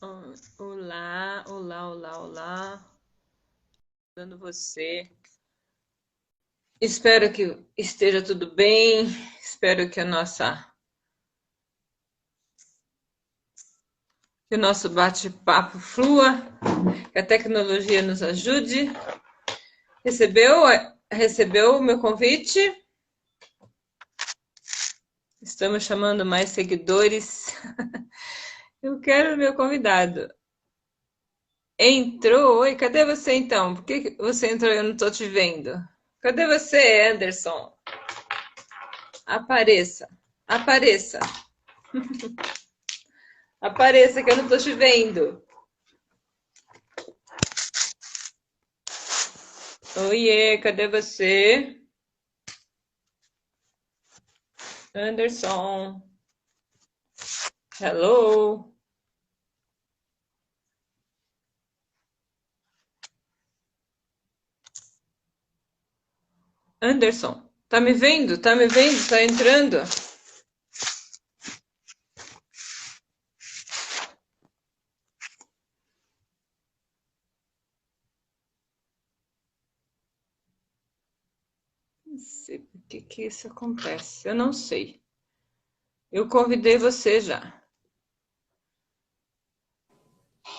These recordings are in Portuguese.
Olá, olá, olá, olá. Dando você. Espero que esteja tudo bem. Espero que que o nosso bate-papo flua, que a tecnologia nos ajude. Recebeu, recebeu o meu convite? Estamos chamando mais seguidores. Eu quero o meu convidado. Entrou? Oi, cadê você então? Por que você entrou e eu não estou te vendo? Cadê você, Anderson? Apareça, apareça, apareça que eu não estou te vendo. Oiê, cadê você? Anderson. Hello. Anderson, tá me vendo? Tá me vendo? Tá entrando? Não sei por que isso acontece. Eu não sei. Eu convidei você já.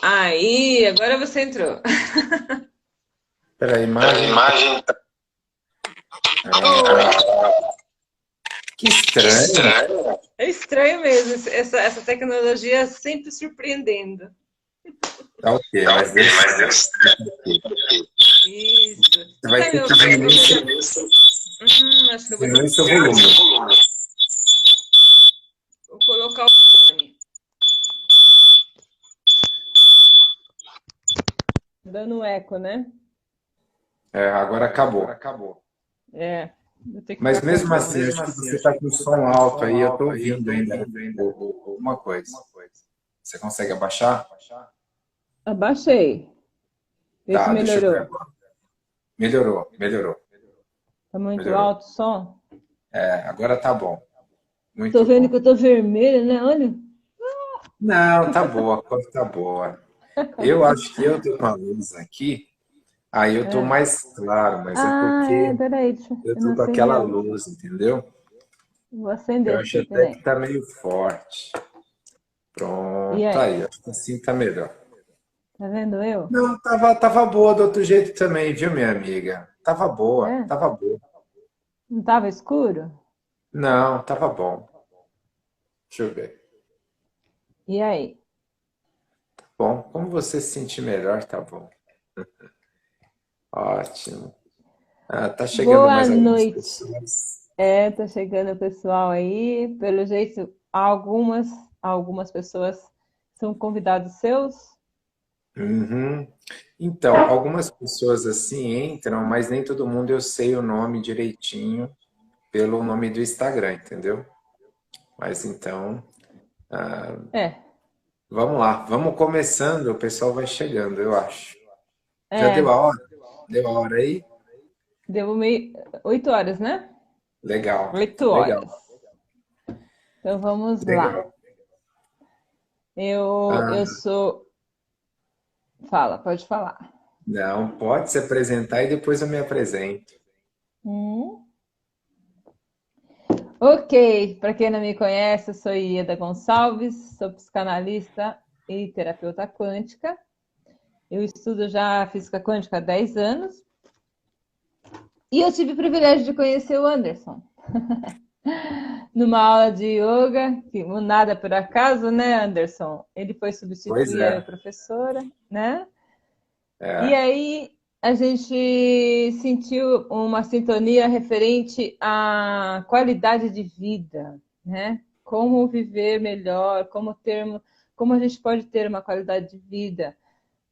Aí, agora você entrou. Pera, a A imagem tá. imagem tá. Ah, que Que estranho. estranho. É estranho mesmo, essa tecnologia sempre surpreendendo. Tá ok, Tá mas ok, deu mas deu certo. certo. Isso. Você Você vai tá me ter que ouvindo? Acho que eu vou ter diminuir que seu tirar volume. seu volume. Vou colocar o fone. Dando eco, né? É, agora acabou. É, vou ter que Mas ficar com o mesmo fone. assim, acho que você está com o som alto aí, eu estou ouvindo ainda alguma coisa. Você consegue abaixar? Abaixei. Vê se Tá, deixa eu ver melhorou. agora. Melhorou, melhorou, Tá muito melhorou. alto o som? É, agora tá bom. Tô Muito vendo bom. que eu tô vermelha, né? Olha. Não, tá boa, a cor tá boa. Eu acho que eu tô com a luz aqui, aí eu tô É. mais claro, mas é Ah, é, porque peraí, eu eu não tô com acendi aquela a luz. luz, entendeu? Vou Eu acender acho aqui, até que peraí. tá meio forte. E Pronto, aí? aí, acho que assim tá melhor. Tá vendo eu? Não, tava boa do outro jeito também, viu, minha amiga? Tava boa, É? tava boa. Não tava escuro? Não, tava bom. Deixa eu ver. E aí? Bom, como você se sentir melhor, tá bom. Ótimo. Ah, tá chegando Boa mais algumas noite. pessoas. É, tá chegando o pessoal aí. Pelo jeito, algumas pessoas são convidados seus. Uhum. Então, algumas pessoas assim entram, mas nem todo mundo eu sei o nome direitinho pelo nome do Instagram, entendeu? Mas então, É, vamos lá, vamos começando, o pessoal vai chegando, eu acho. Já deu é. a hora? Deu a hora aí? Deu meio 8 horas, né? Legal, 8 horas. legal, Então vamos lá. legal. Eu Ah, sou. Fala, pode falar. não, pode se apresentar e depois eu me apresento. Hum. Ok, para quem não me conhece, eu sou Ieda Gonçalves, sou psicanalista e terapeuta quântica. Eu estudo já física quântica há 10 anos e eu tive o privilégio de conhecer o Anderson numa aula de yoga, que nada por acaso, né, Anderson? Ele foi Pois substituir a é. professora, né? E É. aí a gente sentiu uma sintonia referente à qualidade de vida, né? Como viver melhor, como a gente pode ter uma qualidade de vida,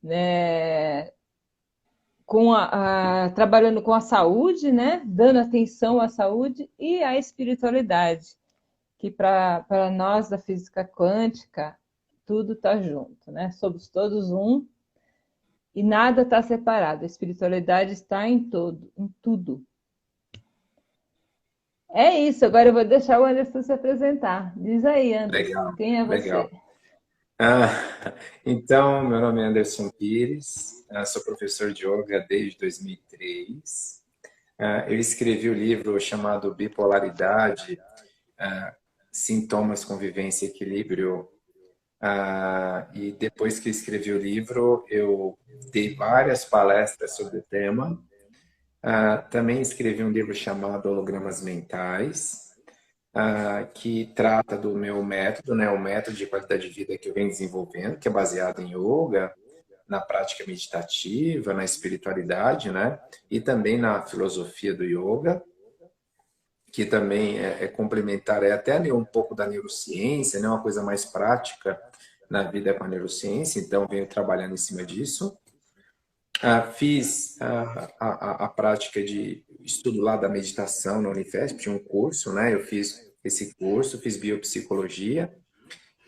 né? Trabalhando com a saúde, né? Dando atenção à saúde e à espiritualidade, que para nós da física quântica tudo está junto, né? Somos todos um e nada está separado. A espiritualidade está em todo, em tudo. É isso. Agora eu vou deixar o Anderson se apresentar. Diz aí, Anderson, Legal, quem é você? legal. Ah, então, meu nome é Anderson Pires, sou professor de yoga desde 2003. Eu escrevi o livro chamado Bipolaridade, Sintomas, Convivência e Equilíbrio. E depois que escrevi o livro, eu dei várias palestras sobre o tema. Também escrevi um livro chamado Hologramas Mentais, que trata do meu método, né, o método de qualidade de vida que eu venho desenvolvendo, que é baseado em yoga, na prática meditativa, na espiritualidade, né, e também na filosofia do yoga, que também é complementar, é até um pouco da neurociência, né, uma coisa mais prática na vida com a neurociência, então venho trabalhando em cima disso. Fiz a prática de estudo lá da meditação na Unifesp, tinha um curso, né? Eu fiz esse curso, fiz biopsicologia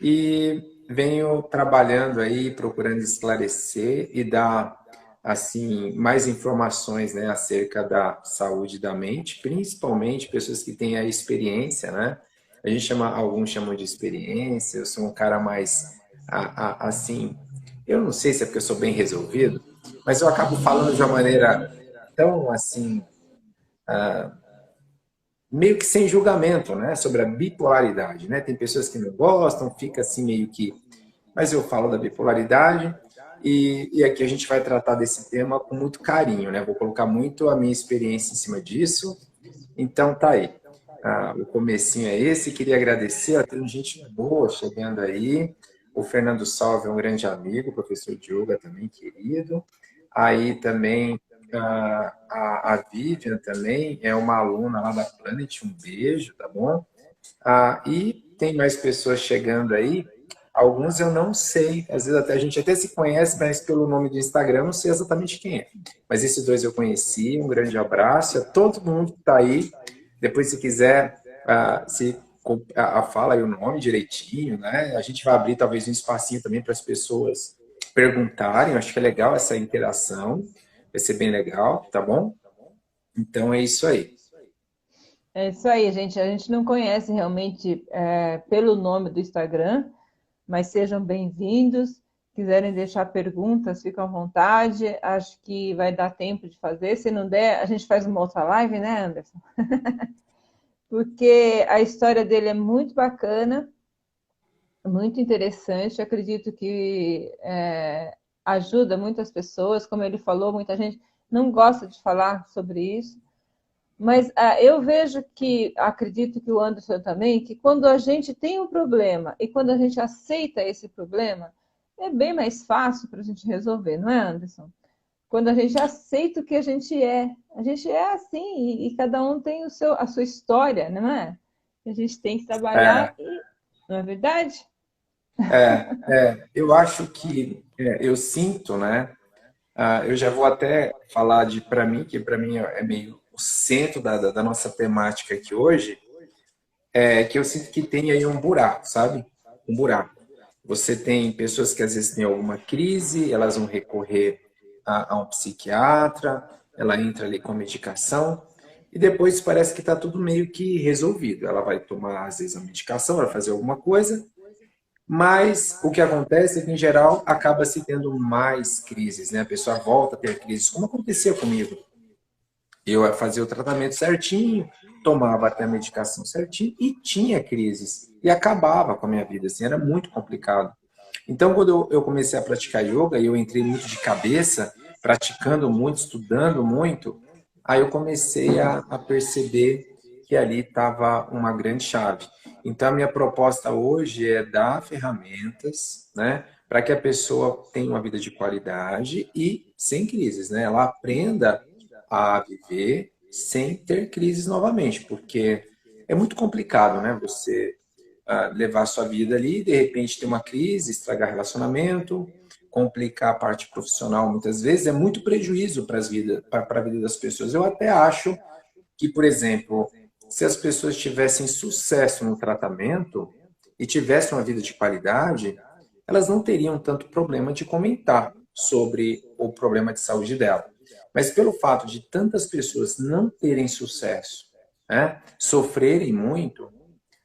e venho trabalhando aí, procurando esclarecer e dar assim mais informações, né, acerca da saúde da mente, principalmente pessoas que têm a experiência, né? A gente chama, alguns chamam de experiência. Eu sou um cara mais assim, eu não sei se é porque eu sou bem resolvido, mas eu acabo falando de uma maneira tão assim, meio que sem julgamento, né, sobre a bipolaridade, né? Tem pessoas que não gostam, fica assim meio que, mas eu falo da bipolaridade e aqui a gente vai tratar desse tema com muito carinho, né? Vou colocar muito a minha experiência em cima disso. Então tá aí. O comecinho é esse. Queria agradecer, ó, tem gente boa chegando aí. O Fernando Salve é um grande amigo, professor de yoga também, querido. Aí também a Vivian também é uma aluna lá da Planet, um beijo, tá bom? E tem mais pessoas chegando aí. Alguns eu não sei, às vezes até a gente até se conhece, mas pelo nome do Instagram eu não sei exatamente quem é. Mas esses dois eu conheci, um grande abraço a todo mundo que está aí. Depois, se quiser, fala aí o nome direitinho, né? A gente vai abrir talvez um espacinho também para as pessoas perguntarem. Eu acho que é legal essa interação, vai ser bem legal, tá bom? Então é isso aí. É isso aí, gente. A gente não conhece realmente pelo nome do Instagram, mas sejam bem-vindos. Quiserem deixar perguntas, fiquem à vontade. Acho que vai dar tempo de fazer. Se não der, a gente faz uma outra live, né, Anderson? Porque a história dele é muito bacana, muito interessante. Acredito que ajuda muitas pessoas. Como ele falou, muita gente não gosta de falar sobre isso. Mas eu vejo que, acredito que o Anderson também, que quando a gente tem um problema e quando a gente aceita esse problema, é bem mais fácil para a gente resolver, não é, Anderson? Quando a gente aceita o que a gente é. A gente é assim e cada um tem a sua história, não é? A gente tem que trabalhar e... Não é verdade? Eu acho que eu sinto, né? Eu já vou até falar de para mim, que para mim é meio o centro da nossa temática aqui hoje, é que eu sinto que tem aí um buraco, sabe? Um buraco. Você tem pessoas que às vezes têm alguma crise, elas vão recorrer a um psiquiatra, ela entra ali com a medicação, e depois parece que está tudo meio que resolvido. Ela vai tomar, às vezes, a medicação, vai fazer alguma coisa, mas o que acontece é que, em geral, acaba se tendo mais crises, né? A pessoa volta a ter crises, como acontecia comigo. Eu fazia o tratamento certinho, tomava até a medicação certinho e tinha crises. E acabava com a minha vida, assim, era muito complicado. Então, quando eu comecei a praticar yoga e eu entrei muito de cabeça, praticando muito, estudando muito, aí eu comecei a perceber que ali estava uma grande chave. Então, a minha proposta hoje é dar ferramentas, né, para que a pessoa tenha uma vida de qualidade e sem crises, né? Ela aprenda a viver sem ter crises novamente, porque é muito complicado, né? Você levar a sua vida ali, de repente ter uma crise, estragar relacionamento, complicar a parte profissional muitas vezes, é muito prejuízo para a vida das pessoas. Eu até acho que, por exemplo, se as pessoas tivessem sucesso no tratamento e tivessem uma vida de qualidade, elas não teriam tanto problema de comentar sobre o problema de saúde dela. Mas pelo fato de tantas pessoas não terem sucesso, né, sofrerem muito,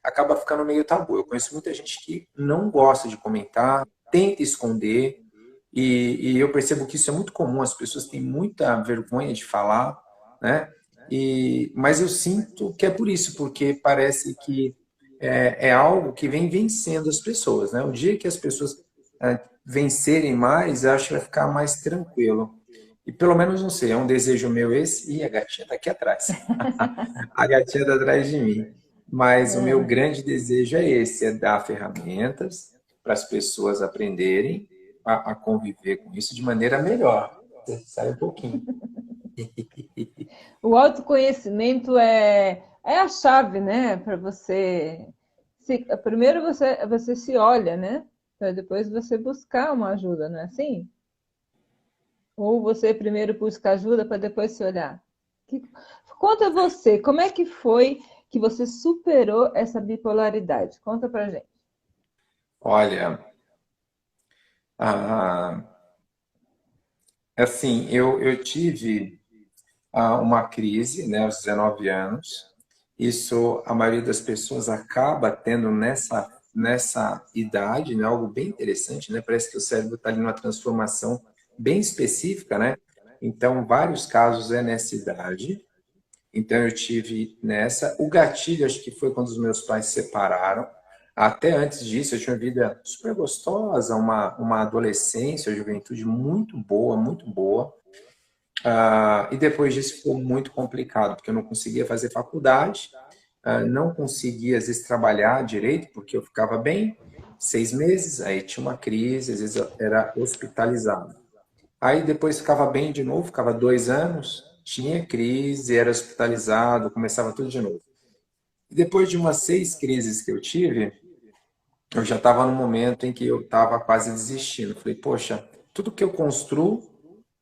acaba ficando meio tabu. Eu conheço muita gente que não gosta de comentar, tenta esconder, e eu percebo que isso é muito comum, as pessoas têm muita vergonha de falar, né? Mas eu sinto que é por isso, porque parece que é algo que vem vencendo as pessoas, né? O dia que as pessoas vencerem mais, eu acho que vai ficar mais tranquilo. E pelo menos, não sei, é um desejo meu esse. E a gatinha está aqui atrás. A gatinha está atrás de mim. Mas o meu grande desejo é esse, é dar ferramentas para as pessoas aprenderem a conviver com isso de maneira melhor. Sai um pouquinho. O autoconhecimento é a chave, né? Para você. Primeiro você se olha, né? Para depois você buscar uma ajuda, não é assim? Ou você primeiro busca ajuda para depois se olhar? Conta você, como é que foi que você superou essa bipolaridade? Conta pra gente. Olha, ah, assim, eu tive uma crise, né, aos 19 anos. Isso a maioria das pessoas acaba tendo nessa idade, né, algo bem interessante, né? Parece que o cérebro está ali numa transformação bem específica, né? Então, vários casos é nessa idade. Então, eu tive nessa. O gatilho, acho que foi quando os meus pais se separaram. Até antes disso, eu tinha uma vida super gostosa, uma adolescência, uma juventude muito boa, muito boa. E depois disso ficou muito complicado, porque eu não conseguia fazer faculdade, não conseguia, às vezes, trabalhar direito, porque eu ficava bem, 6 meses, aí tinha uma crise, às vezes eu era hospitalizado. Aí depois ficava bem de novo, ficava 2 anos, tinha crise, era hospitalizado, começava tudo de novo. E depois de umas 6 crises que eu tive, eu já estava no momento em que eu estava quase desistindo. Falei, poxa, tudo que eu construo,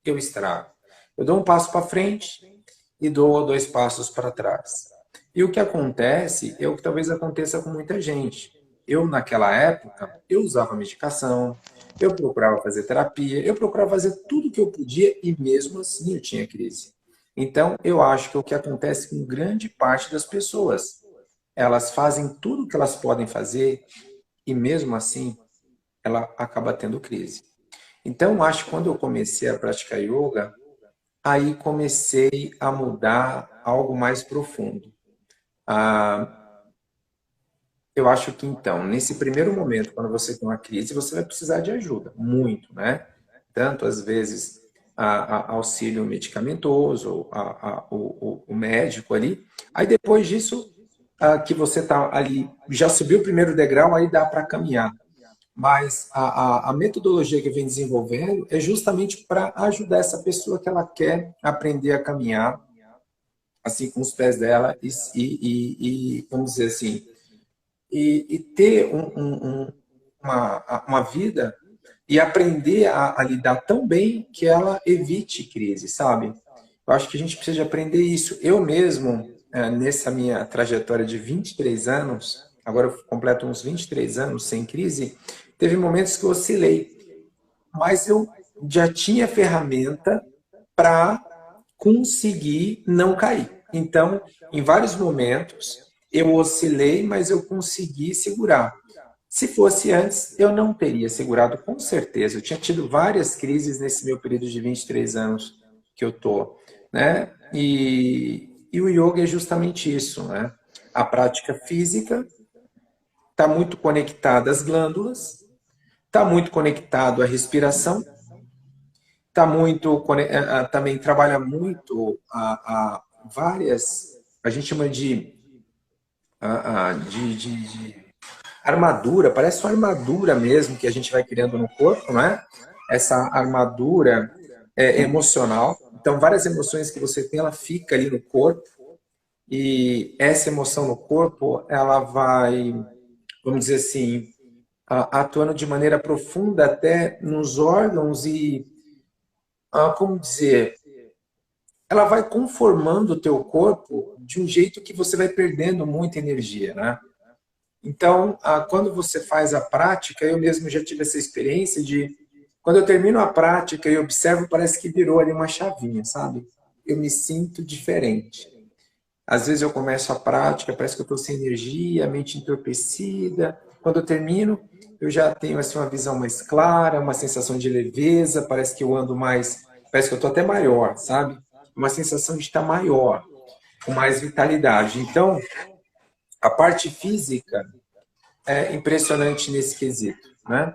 eu estrago. Eu dou um passo para frente e dou 2 passos para trás. E o que acontece é o que talvez aconteça com muita gente. Eu, naquela época, eu usava medicação, eu procurava fazer terapia, eu procurava fazer tudo que eu podia e mesmo assim eu tinha crise. Então, eu acho que é o que acontece com grande parte das pessoas. Elas fazem tudo o que elas podem fazer e mesmo assim ela acaba tendo crise. Então, acho que quando eu comecei a praticar yoga, aí comecei a mudar algo mais profundo. Ah, eu acho que então, nesse primeiro momento, quando você tem uma crise, você vai precisar de ajuda, muito, né? Tanto às vezes auxílio medicamentoso, o médico ali. Aí depois disso, que você está ali, já subiu o primeiro degrau, aí dá para caminhar. Mas a metodologia que eu venho desenvolvendo é justamente para ajudar essa pessoa que ela quer aprender a caminhar assim com os pés dela e vamos dizer assim, e ter uma vida e aprender a lidar tão bem que ela evite crise, sabe? Eu acho que a gente precisa de aprender isso. Eu mesmo, nessa minha trajetória de 23 anos, agora eu completo uns 23 anos sem crise, teve momentos que eu oscilei, mas eu já tinha ferramenta para conseguir não cair. Então, em vários momentos, eu oscilei, mas eu consegui segurar. Se fosse antes, eu não teria segurado, com certeza. Eu tinha tido várias crises nesse meu período de 23 anos que eu tô, né? E o yoga é justamente isso, né? A prática física está muito conectada às glândulas, está muito conectado à respiração, está muito também trabalha muito a várias, a gente chama de armadura, parece uma armadura mesmo que a gente vai criando no corpo, não é? Essa armadura emocional. Então, várias emoções que você tem, ela fica ali no corpo e essa emoção no corpo, ela vai, vamos dizer assim, atuando de maneira profunda até nos órgãos e, como dizer, ela vai conformando o teu corpo de um jeito que você vai perdendo muita energia, né? Então, quando você faz a prática, eu mesmo já tive essa experiência de, quando eu termino a prática e observo, parece que virou ali uma chavinha, sabe? Eu me sinto diferente. Às vezes eu começo a prática, parece que eu estou sem energia, mente entorpecida, quando eu termino, eu já tenho assim, uma visão mais clara, uma sensação de leveza, parece que eu ando mais, parece que eu estou até maior, sabe? Uma sensação de estar maior, com mais vitalidade. Então, a parte física é impressionante nesse quesito, né?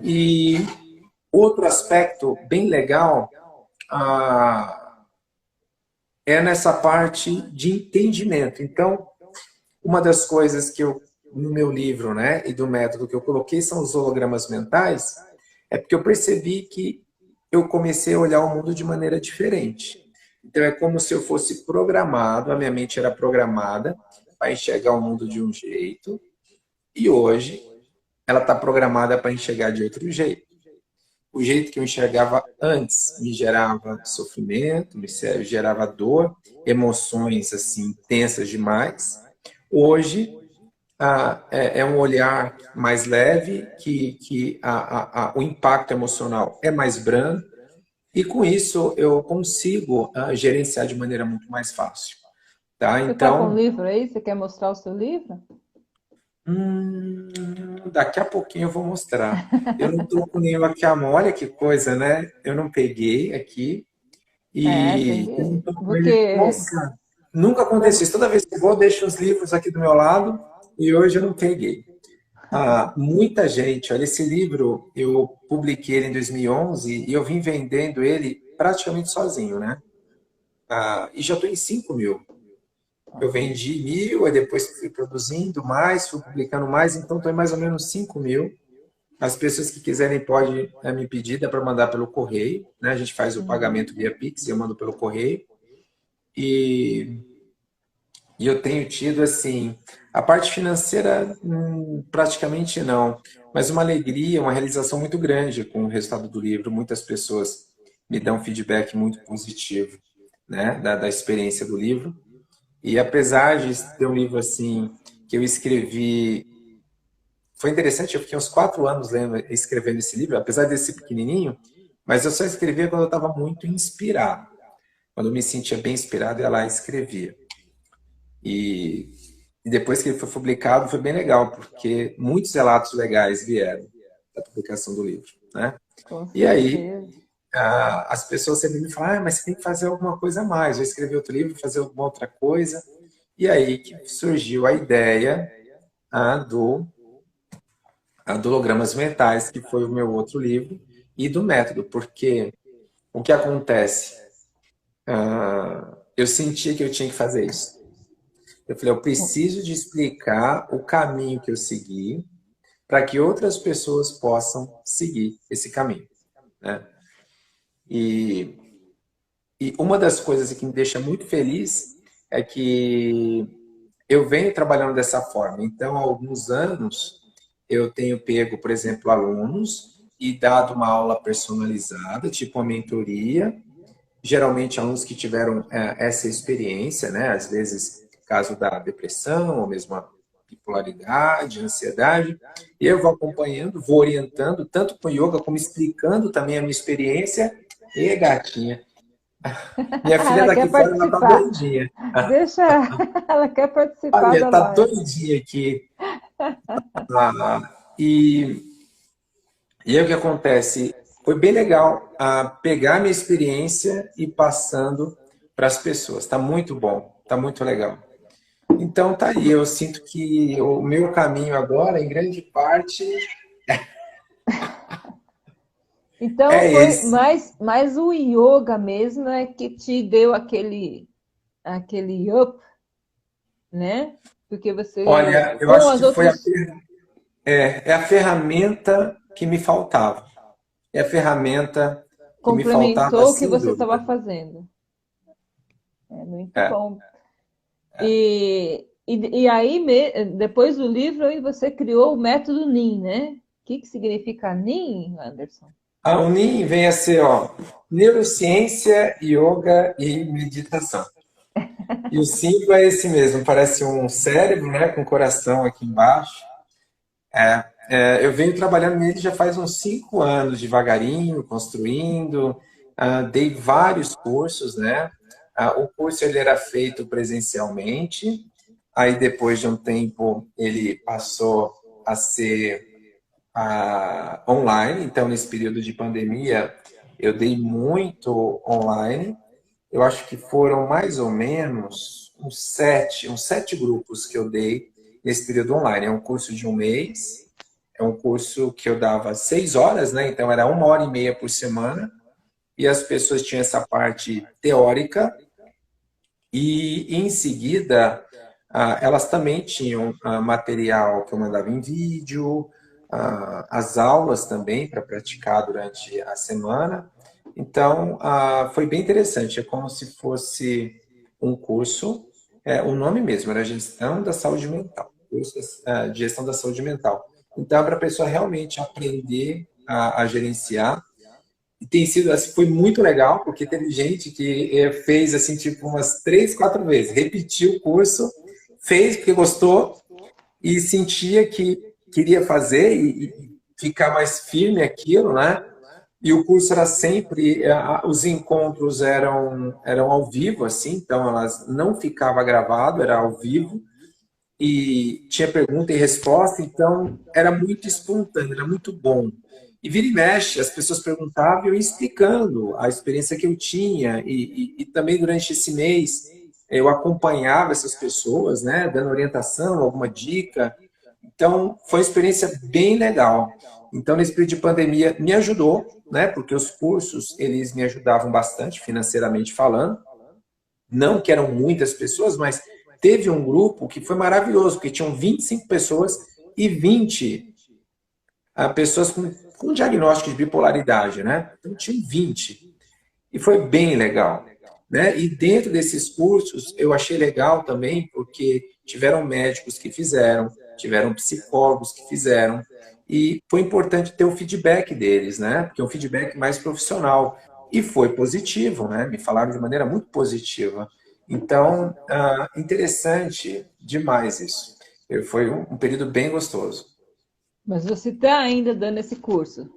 E outro aspecto bem legal é nessa parte de entendimento. Então, uma das coisas que eu, no meu livro, né, e do método que eu coloquei são os hologramas mentais, é porque eu percebi que eu comecei a olhar o mundo de maneira diferente. Então, é como se eu fosse programado, a minha mente era programada para enxergar o mundo de um jeito, e hoje ela está programada para enxergar de outro jeito. O jeito que eu enxergava antes me gerava sofrimento, me gerava dor, emoções assim intensas demais. Hoje é um olhar mais leve, que o impacto emocional é mais brando, e com isso eu consigo gerenciar de maneira muito mais fácil. Tá? Você está com um Então, livro aí? Você quer mostrar o seu livro? daqui a pouquinho eu vou mostrar. Eu não estou com nenhum aqui à mão. Olha que coisa, né? Eu não peguei aqui Tem e eu não que... estou com ele. Porque... Nossa, nunca aconteceu isso. Toda vez que eu vou, eu deixo os livros aqui do meu lado e hoje eu não peguei. Muita gente, olha, esse livro eu publiquei ele em 2011 e eu vim vendendo ele praticamente sozinho, né? E já estou em 5 mil. Eu vendi 1.000, aí depois fui produzindo mais, fui publicando mais, então estou em mais ou menos 5 mil. As pessoas que quiserem podem me pedir, dá para mandar pelo correio, né? A gente faz o pagamento via Pix, eu mando pelo correio. E eu tenho tido, assim, a parte financeira praticamente não, mas uma alegria, uma realização muito grande com o resultado do livro. Muitas pessoas me dão feedback muito positivo, né, da experiência do livro. E apesar de ter um livro assim que eu escrevi, foi interessante, eu fiquei uns 4 anos escrevendo esse livro, apesar de ser pequenininho, mas eu só escrevia quando eu estava muito inspirado. Quando eu me sentia bem inspirado, eu ia lá e escrevia. E depois que ele foi publicado, foi bem legal, porque muitos relatos legais vieram da publicação do livro, né? Com E aí, certeza. as pessoas sempre me falam, mas você tem que fazer alguma coisa a mais, eu escrevi outro livro, fazer alguma outra coisa. E aí que surgiu a ideia do Hologramas Mentais, que foi o meu outro livro, e do método, porque o que acontece? Eu sentia que eu tinha que fazer isso. Eu falei, eu preciso de explicar o caminho que eu segui para que outras pessoas possam seguir esse caminho, né? E, e uma das coisas que me deixa muito feliz é que eu venho trabalhando dessa forma. Então, há alguns anos, eu tenho pego, por exemplo, alunos e dado uma aula personalizada, tipo uma mentoria, geralmente alunos que tiveram essa experiência, né? Às vezes, caso da depressão, ou mesmo a bipolaridade, ansiedade, e eu vou acompanhando, vou orientando, tanto com yoga, como explicando também a minha experiência. E gatinha, minha filha Ela quer daqui fora, ela tá participar. doidinha. Deixa ela quer participar Olha, da tá live. doidinha aqui. E aí o que acontece? Foi bem legal pegar minha experiência e passando para as pessoas. Tá muito bom, tá muito legal. Então tá aí, eu sinto que o meu caminho agora, em grande parte, Então é foi esse. mais o yoga mesmo é que te deu aquele up, né? Porque Olha, você eu com acho as que foi outras é a ferramenta que me faltava. É a ferramenta que me faltava, complementou o que sem você dúvida. estava fazendo. É muito É. bom. E aí, depois do livro, aí você criou o método NIM, né? O que significa NIM, Anderson? A Uni vem a ser, neurociência, yoga e meditação. E o símbolo é esse mesmo, parece um cérebro, né, com coração aqui embaixo. Eu venho trabalhando nele já faz uns 5 anos, devagarinho, construindo. Dei vários cursos, né? O curso ele era feito presencialmente, aí depois de um tempo ele passou a ser online. Então, nesse período de pandemia, eu dei muito online. Eu acho que foram mais ou menos uns sete grupos que eu dei nesse período online. É um curso de um mês, é um curso que eu dava 6 horas, né? Então era 1 hora e meia por semana, e as pessoas tinham essa parte teórica, e em seguida elas também tinham material que eu mandava em vídeo, as aulas também para praticar durante a semana. Então, foi bem interessante. É como se fosse um curso, o nome mesmo era Gestão da Saúde Mental, curso de Gestão da Saúde Mental. Então, é para a pessoa realmente aprender a gerenciar. E tem sido assim, foi muito legal, porque teve gente que fez assim, tipo, umas 3, 4 vezes, repetiu o curso, fez porque gostou e sentia que queria fazer e ficar mais firme aquilo, né? E o curso era sempre, os encontros eram ao vivo, assim, então elas não ficava gravado, era ao vivo, e tinha pergunta e resposta, então era muito espontâneo, era muito bom. E vira e mexe, as pessoas perguntavam e eu ia explicando a experiência que eu tinha, e também durante esse mês eu acompanhava essas pessoas, né, dando orientação, alguma dica. Então foi uma experiência bem legal. Então nesse período de pandemia me ajudou, né, porque os cursos eles me ajudavam bastante financeiramente falando, não que eram muitas pessoas, mas teve um grupo que foi maravilhoso, porque tinham 25 pessoas e 20 pessoas com diagnóstico de bipolaridade, né? Então tinham 20. E foi bem legal, né? E dentro desses cursos eu achei legal também, porque tiveram médicos que fizeram, tiveram psicólogos que fizeram, e foi importante ter o feedback deles, né? Porque é um feedback mais profissional. E foi positivo, né? Me falaram de maneira muito positiva. Então, interessante demais isso. Foi um período bem gostoso. Mas você está ainda dando esse curso?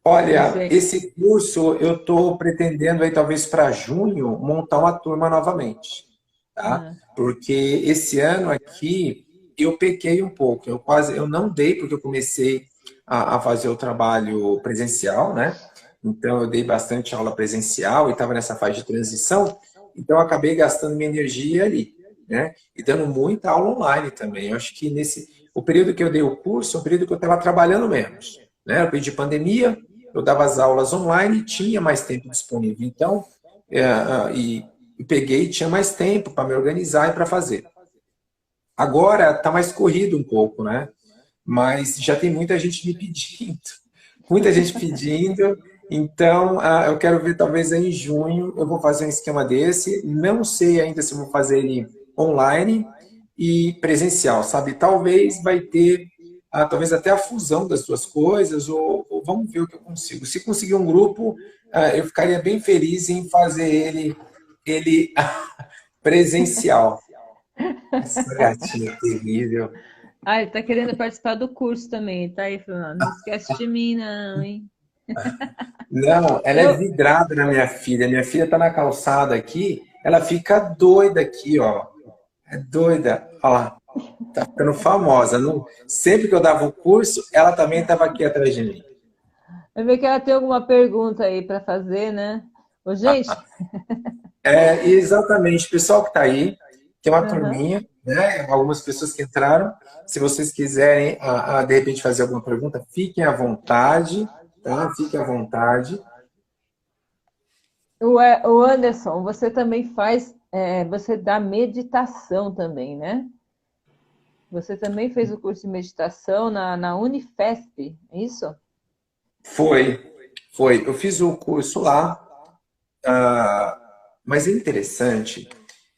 Olha, Você... esse curso eu estou pretendendo aí talvez para junho montar uma turma novamente, tá? Ah, Porque esse ano aqui eu pequei um pouco, eu não dei porque eu comecei a fazer o trabalho presencial, né? Então eu dei bastante aula presencial e estava nessa fase de transição, então eu acabei gastando minha energia ali, né? E dando muita aula online também. Eu acho que o período que eu dei o curso, é o período que eu estava trabalhando menos, né? O período de pandemia, eu dava as aulas online e tinha mais tempo disponível. Então, e peguei e tinha mais tempo para me organizar e para fazer. Agora está mais corrido um pouco, né? Mas já tem muita gente me pedindo. Muita gente pedindo. Então, eu quero ver, talvez em junho, eu vou fazer um esquema desse. Não sei ainda se vou fazer ele online e presencial, sabe? Talvez vai ter, talvez até a fusão das duas coisas, ou vamos ver o que eu consigo. Se conseguir um grupo, eu ficaria bem feliz em fazer ele presencial. Essa gatinha é terrível. ah, ele está querendo participar do curso também. Tá aí falando, não esquece de mim, não, hein? Não, ela é Eu, vidrada na minha filha. Minha filha tá na calçada aqui, ela fica doida aqui, ó. É doida. Ó, tá ficando famosa. Sempre que eu dava o curso, ela também estava aqui atrás de mim. eu vi que ela tem alguma pergunta aí para fazer, né? Ô, gente, Exatamente, o pessoal que está aí, tem uma aham. turminha, né? Algumas pessoas que entraram. Se vocês quiserem, de repente, fazer alguma pergunta, fiquem à vontade, tá? Fiquem à vontade. O Anderson, você também faz, você dá meditação também, né? Você também fez o curso de meditação na Unifesp, é isso? Foi, foi. Eu fiz o curso lá, mas é interessante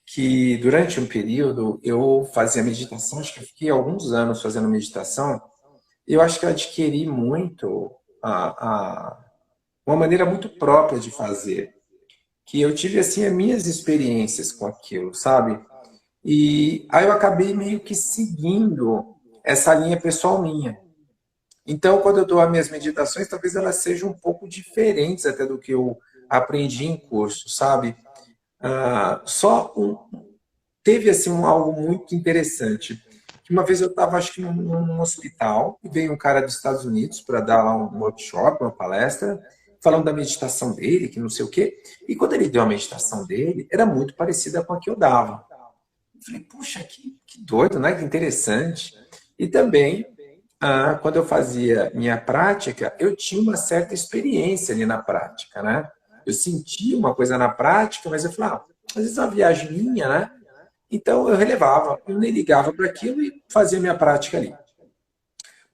que durante um período eu fazia meditação, acho que eu fiquei alguns anos fazendo meditação, e eu acho que eu adquiri muito uma maneira muito própria de fazer, que eu tive assim as minhas experiências com aquilo, sabe? E aí eu acabei meio que seguindo essa linha pessoal minha. Então, quando eu dou as minhas meditações, talvez elas sejam um pouco diferentes até do que eu aprendi em curso, sabe? Teve assim algo muito interessante, que uma vez eu estava, acho que num hospital, e veio um cara dos Estados Unidos para dar lá um workshop, uma palestra, falando da meditação dele, que não sei o quê. E quando ele deu a meditação dele, era muito parecida com a que eu dava. Eu falei, puxa, que doido, né? Que interessante. E também, quando eu fazia minha prática, eu tinha uma certa experiência ali na prática, né? Eu sentia uma coisa na prática, mas eu falava, às vezes é uma viagem minha, né? Então eu relevava, eu nem ligava para aquilo e fazia minha prática ali.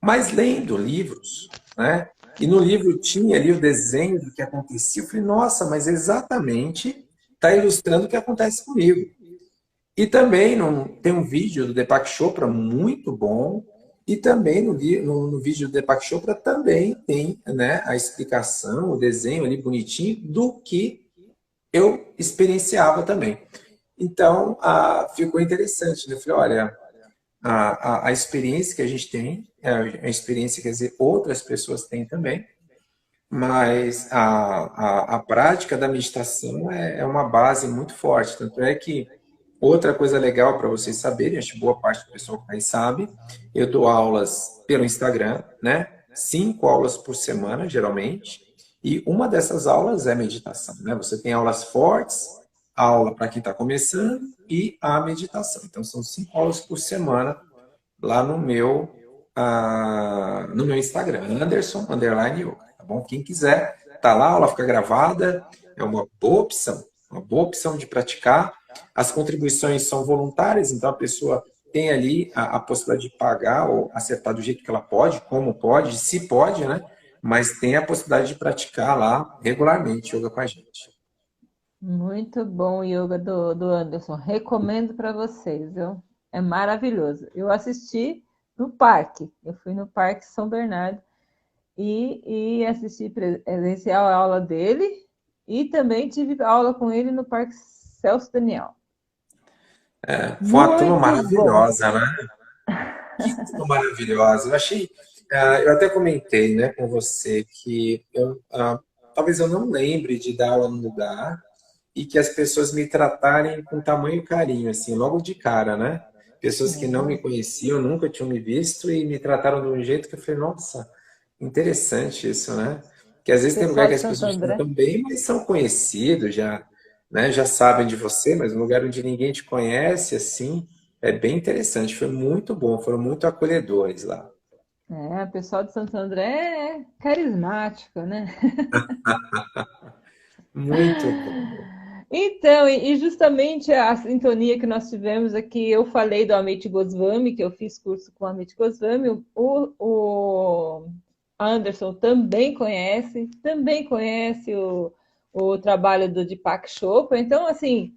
Mas lendo livros, né? E no livro tinha ali o desenho do que acontecia. Eu falei, nossa, mas exatamente está ilustrando o que acontece comigo. E também tem um vídeo do Deepak Chopra muito bom. E também no vídeo do Deepak Chopra também tem, né, a explicação, o desenho ali bonitinho do que eu experienciava também. Então, ficou interessante. Né? Eu falei, olha, a experiência que a gente tem, a experiência, quer dizer, outras pessoas têm também, mas a prática da meditação é uma base muito forte. Tanto é que outra coisa legal para vocês saberem, acho que boa parte do pessoal que aí sabe, eu dou aulas pelo Instagram, né? 5 aulas por semana, geralmente, e uma dessas aulas é meditação, né? Você tem aulas fortes, aula para quem está começando e a meditação. Então, são 5 aulas por semana lá no meu Instagram, Anderson Underline Yoga, tá bom? Quem quiser, tá lá, a aula fica gravada, é uma boa opção de praticar. As contribuições são voluntárias, então a pessoa tem ali a possibilidade de pagar ou acertar do jeito que ela pode, como pode, se pode, né? Mas tem a possibilidade de praticar lá regularmente yoga com a gente. Muito bom o yoga do Anderson. Recomendo para vocês, viu? É maravilhoso. Eu assisti no parque. Eu fui no Parque São Bernardo e assisti presencial a aula dele e também tive aula com ele no Parque Celso Daniel. Foi uma turma Muito bom. maravilhosa, né? Que turma maravilhosa. Eu achei, eu até comentei, né, com você que talvez eu não lembre de dar aula no lugar e que as pessoas me tratarem com tamanho carinho, assim, logo de cara, né? Pessoas que não me conheciam, nunca tinham me visto e me trataram de um jeito que eu falei, nossa, interessante isso, né? Que às vezes tem lugar Pessoal que de as Santo pessoas te André. tratam bem, mas são conhecidos, já, né? Já sabem de você, mas um lugar onde ninguém te conhece, assim, é bem interessante. Foi muito bom, foram muito acolhedores lá. O pessoal de Santo André é carismático, né? Muito bom. Então, e justamente a sintonia que nós tivemos aqui, eu falei do Amit Goswami, que eu fiz curso com o Amit Goswami, o Anderson também conhece o trabalho do Deepak Chopra, então, assim,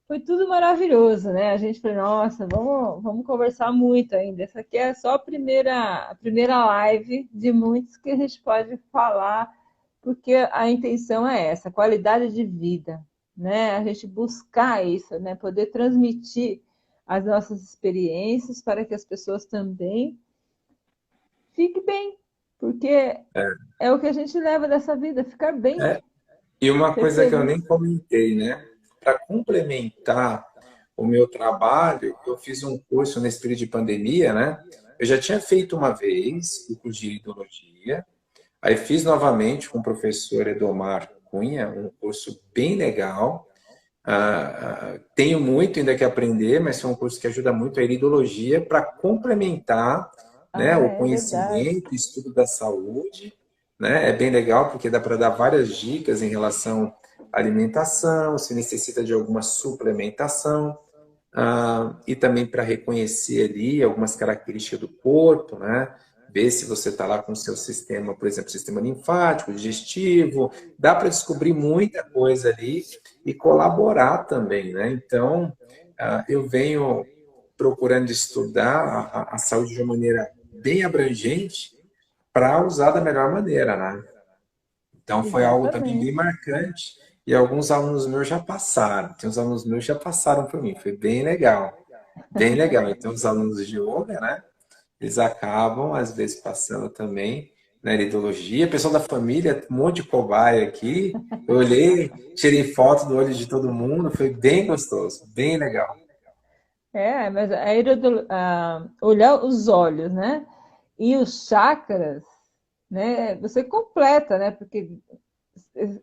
foi tudo maravilhoso, né? A gente falou, nossa, vamos conversar muito ainda. Essa aqui é só a primeira live de muitos que a gente pode falar, porque a intenção é essa, qualidade de vida, né? A gente buscar isso, né? Poder transmitir as nossas experiências para que as pessoas também fiquem bem, porque é o que a gente leva dessa vida, ficar bem, E uma ser coisa que eu feliz. nem comentei, né? Para complementar o meu trabalho, eu fiz um curso nesse período de pandemia, né? Eu já tinha feito uma vez o curso de iridologia, aí fiz novamente com o professor Edomar Cunha, um curso bem legal. Tenho muito ainda que aprender, mas foi um curso que ajuda muito a iridologia para complementar, né, Ah, o é verdade. conhecimento, estudo da saúde, né? É bem legal porque dá para dar várias dicas em relação à alimentação, se necessita de alguma suplementação, e também para reconhecer ali algumas características do corpo, né? Ver se você está lá com o seu sistema, por exemplo, sistema linfático, digestivo, dá para descobrir muita coisa ali e colaborar também, né? Então, eu venho procurando estudar a saúde de uma maneira bem abrangente para usar da melhor maneira, né? Então foi algo também bem Exatamente. marcante e alguns alunos meus já passaram. Tem uns alunos meus que já passaram por mim, foi bem legal. Bem legal. Então os alunos de yoga, né? Eles acabam às vezes passando também na iridologia. Pessoal da família, um monte de cobaia aqui. Eu olhei, tirei foto do olho de todo mundo, foi bem gostoso, bem legal. Mas olhar os olhos, né? E os chakras, né? Você completa, né? Porque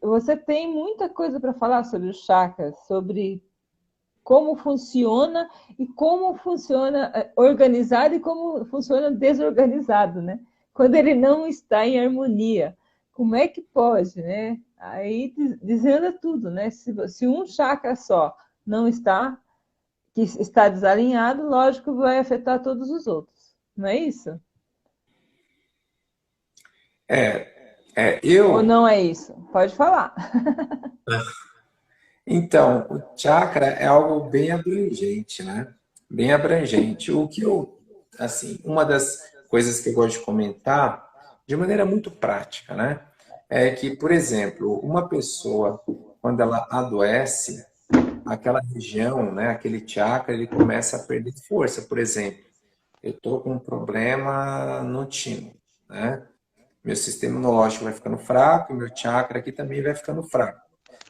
você tem muita coisa para falar sobre os chakras, sobre como funciona e como funciona organizado e como funciona desorganizado, né? Quando ele não está em harmonia, como é que pode, né? Aí desanda tudo, né? Se um chakra só não está, que está desalinhado, lógico, vai afetar todos os outros, não é isso? Ou Eu não é isso? Pode falar. Então, o chakra é algo bem abrangente, né? Bem abrangente. O que eu, assim, uma das coisas que eu gosto de comentar, de maneira muito prática, né? É que, por exemplo, uma pessoa, quando ela adoece, aquela região, né, aquele chakra, ele começa a perder força. Por exemplo, eu estou com um problema no timo, né? Meu sistema imunológico vai ficando fraco, meu chakra aqui também vai ficando fraco.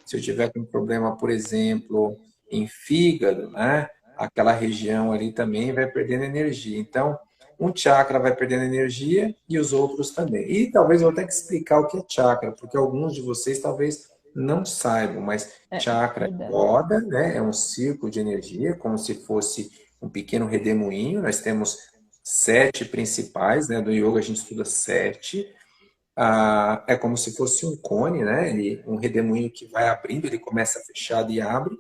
Se eu tiver com problema, por exemplo, em fígado, né? Aquela região ali também vai perdendo energia. Então, um chakra vai perdendo energia e os outros também. E talvez eu vou ter que explicar o que é chakra, porque alguns de vocês talvez não saibam, mas É chakra é verdade. roda, né? É um círculo de energia, como se fosse um pequeno redemoinho. Nós temos 7 principais, né? Do yoga a gente estuda 7. É como se fosse um cone, né? Um redemoinho que vai abrindo, ele começa fechado e abre.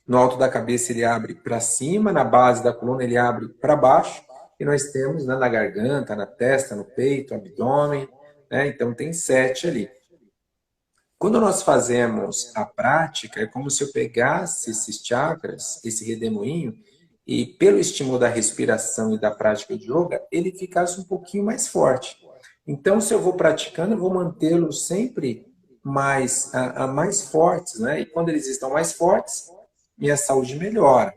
No alto da cabeça ele abre para cima, na base da coluna ele abre para baixo. E nós temos, né, na garganta, na testa, no peito, abdômen, né? Então tem 7 ali. Quando nós fazemos a prática, é como se eu pegasse esses chakras, esse redemoinho, e pelo estímulo da respiração e da prática de yoga, ele ficasse um pouquinho mais forte. Então, se eu vou praticando, eu vou mantê-los sempre mais fortes, né? E quando eles estão mais fortes, minha saúde melhora.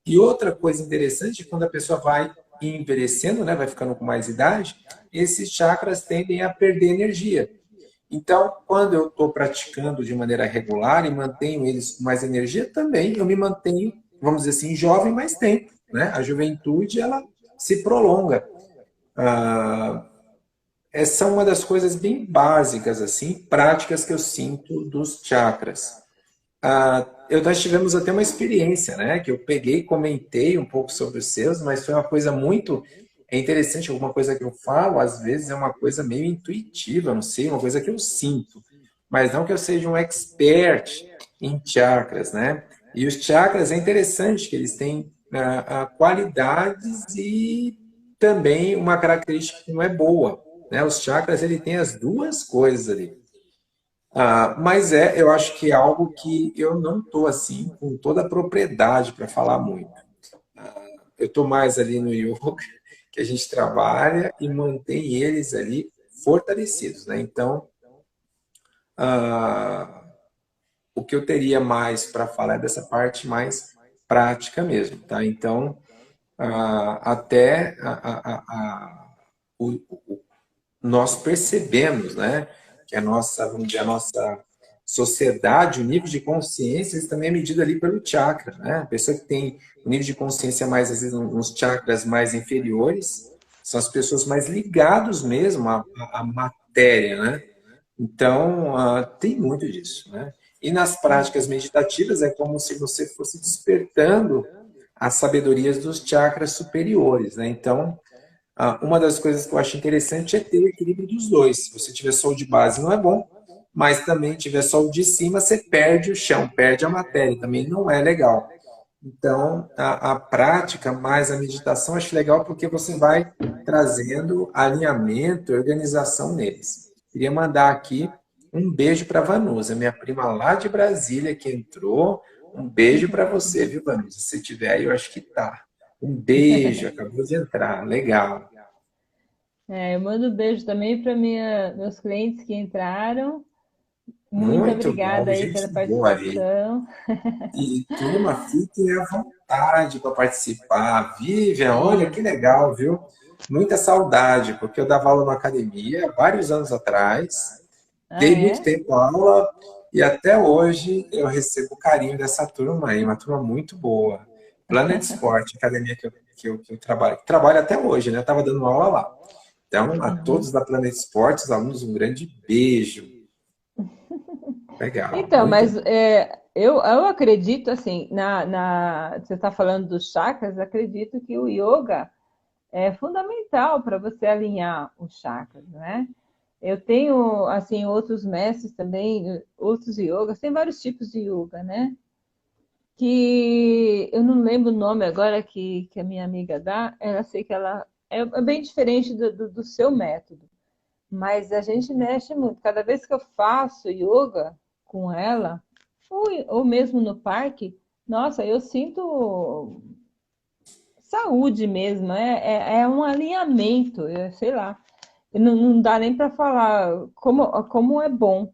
E outra coisa interessante, quando a pessoa vai envelhecendo, né, vai ficando com mais idade, esses chakras tendem a perder energia. Então, quando eu estou praticando de maneira regular e mantenho eles com mais energia, também eu me mantenho, vamos dizer assim, jovem mais tempo, né? A juventude, ela se prolonga. Ah, essa é uma das coisas bem básicas, assim, práticas que eu sinto dos chakras. Nós tivemos até uma experiência, né? Que eu peguei, comentei um pouco sobre os seus, mas foi uma coisa muito interessante. Alguma coisa que eu falo, às vezes, é uma coisa meio intuitiva, não sei, uma coisa que eu sinto. Mas não que eu seja um expert em chakras, né? E os chakras é interessante que eles têm qualidades e também uma característica que não é boa, né? Os chakras, ele tem as duas coisas ali. Mas eu acho que é algo que eu não estou assim com toda a propriedade para falar muito. Eu estou mais ali no yoga, que a gente trabalha e mantém eles ali fortalecidos, né? Então, ah, o que eu teria mais para falar é dessa parte mais prática mesmo, tá? Então, até nós percebemos, né, que a nossa, vamos dizer, a nossa sociedade, o nível de consciência, isso também é medido ali pelo chakra, né? A pessoa que tem o nível de consciência mais, às vezes, nos chakras mais inferiores, são as pessoas mais ligadas mesmo à matéria, né? Então, tem muito disso, né? E nas práticas meditativas é como se você fosse despertando as sabedorias dos chakras superiores, né? Então, uma das coisas que eu acho interessante é ter o equilíbrio dos dois. Se você tiver só o de base, não é bom, mas também tiver só o de cima, você perde o chão, perde a matéria, também não é legal. Então, a prática mais a meditação, acho legal porque você vai trazendo alinhamento, organização neles. Queria mandar aqui um beijo para a Vanusa, minha prima lá de Brasília que entrou. Um beijo para você, viu, Vanusa? Se tiver aí, eu acho que tá. Um beijo, acabou de entrar, legal. Eu mando um beijo também para meus clientes que entraram. Muito Muito obrigada bom, aí pela gente boa aí. participação. E turma, fiquem à vontade para participar. Vivian, olha que Isso. legal, viu? Muita saudade, porque eu dava aula na academia vários anos atrás, Ah, dei muito é? tempo aula e até hoje eu recebo o carinho dessa turma aí, uma turma muito boa. Planet Sport, academia que eu trabalho. Trabalho até hoje, né? Eu estava dando aula lá. Então, a todos da Planet Sport, os alunos, um grande beijo. Legal, Então, muito mas bom. eu acredito, assim, você está falando dos chakras, acredito que o yoga é fundamental para você alinhar os chakras, né? Eu tenho, assim, outros mestres também, outros yogas, tem vários tipos de yoga, né? Que eu não lembro o nome agora que a minha amiga dá, ela sei que ela é bem diferente do seu método, mas a gente mexe muito. Cada vez que eu faço yoga com ela, ou mesmo no parque, nossa, eu sinto saúde mesmo, é um alinhamento, sei lá. Não dá nem para falar como é bom.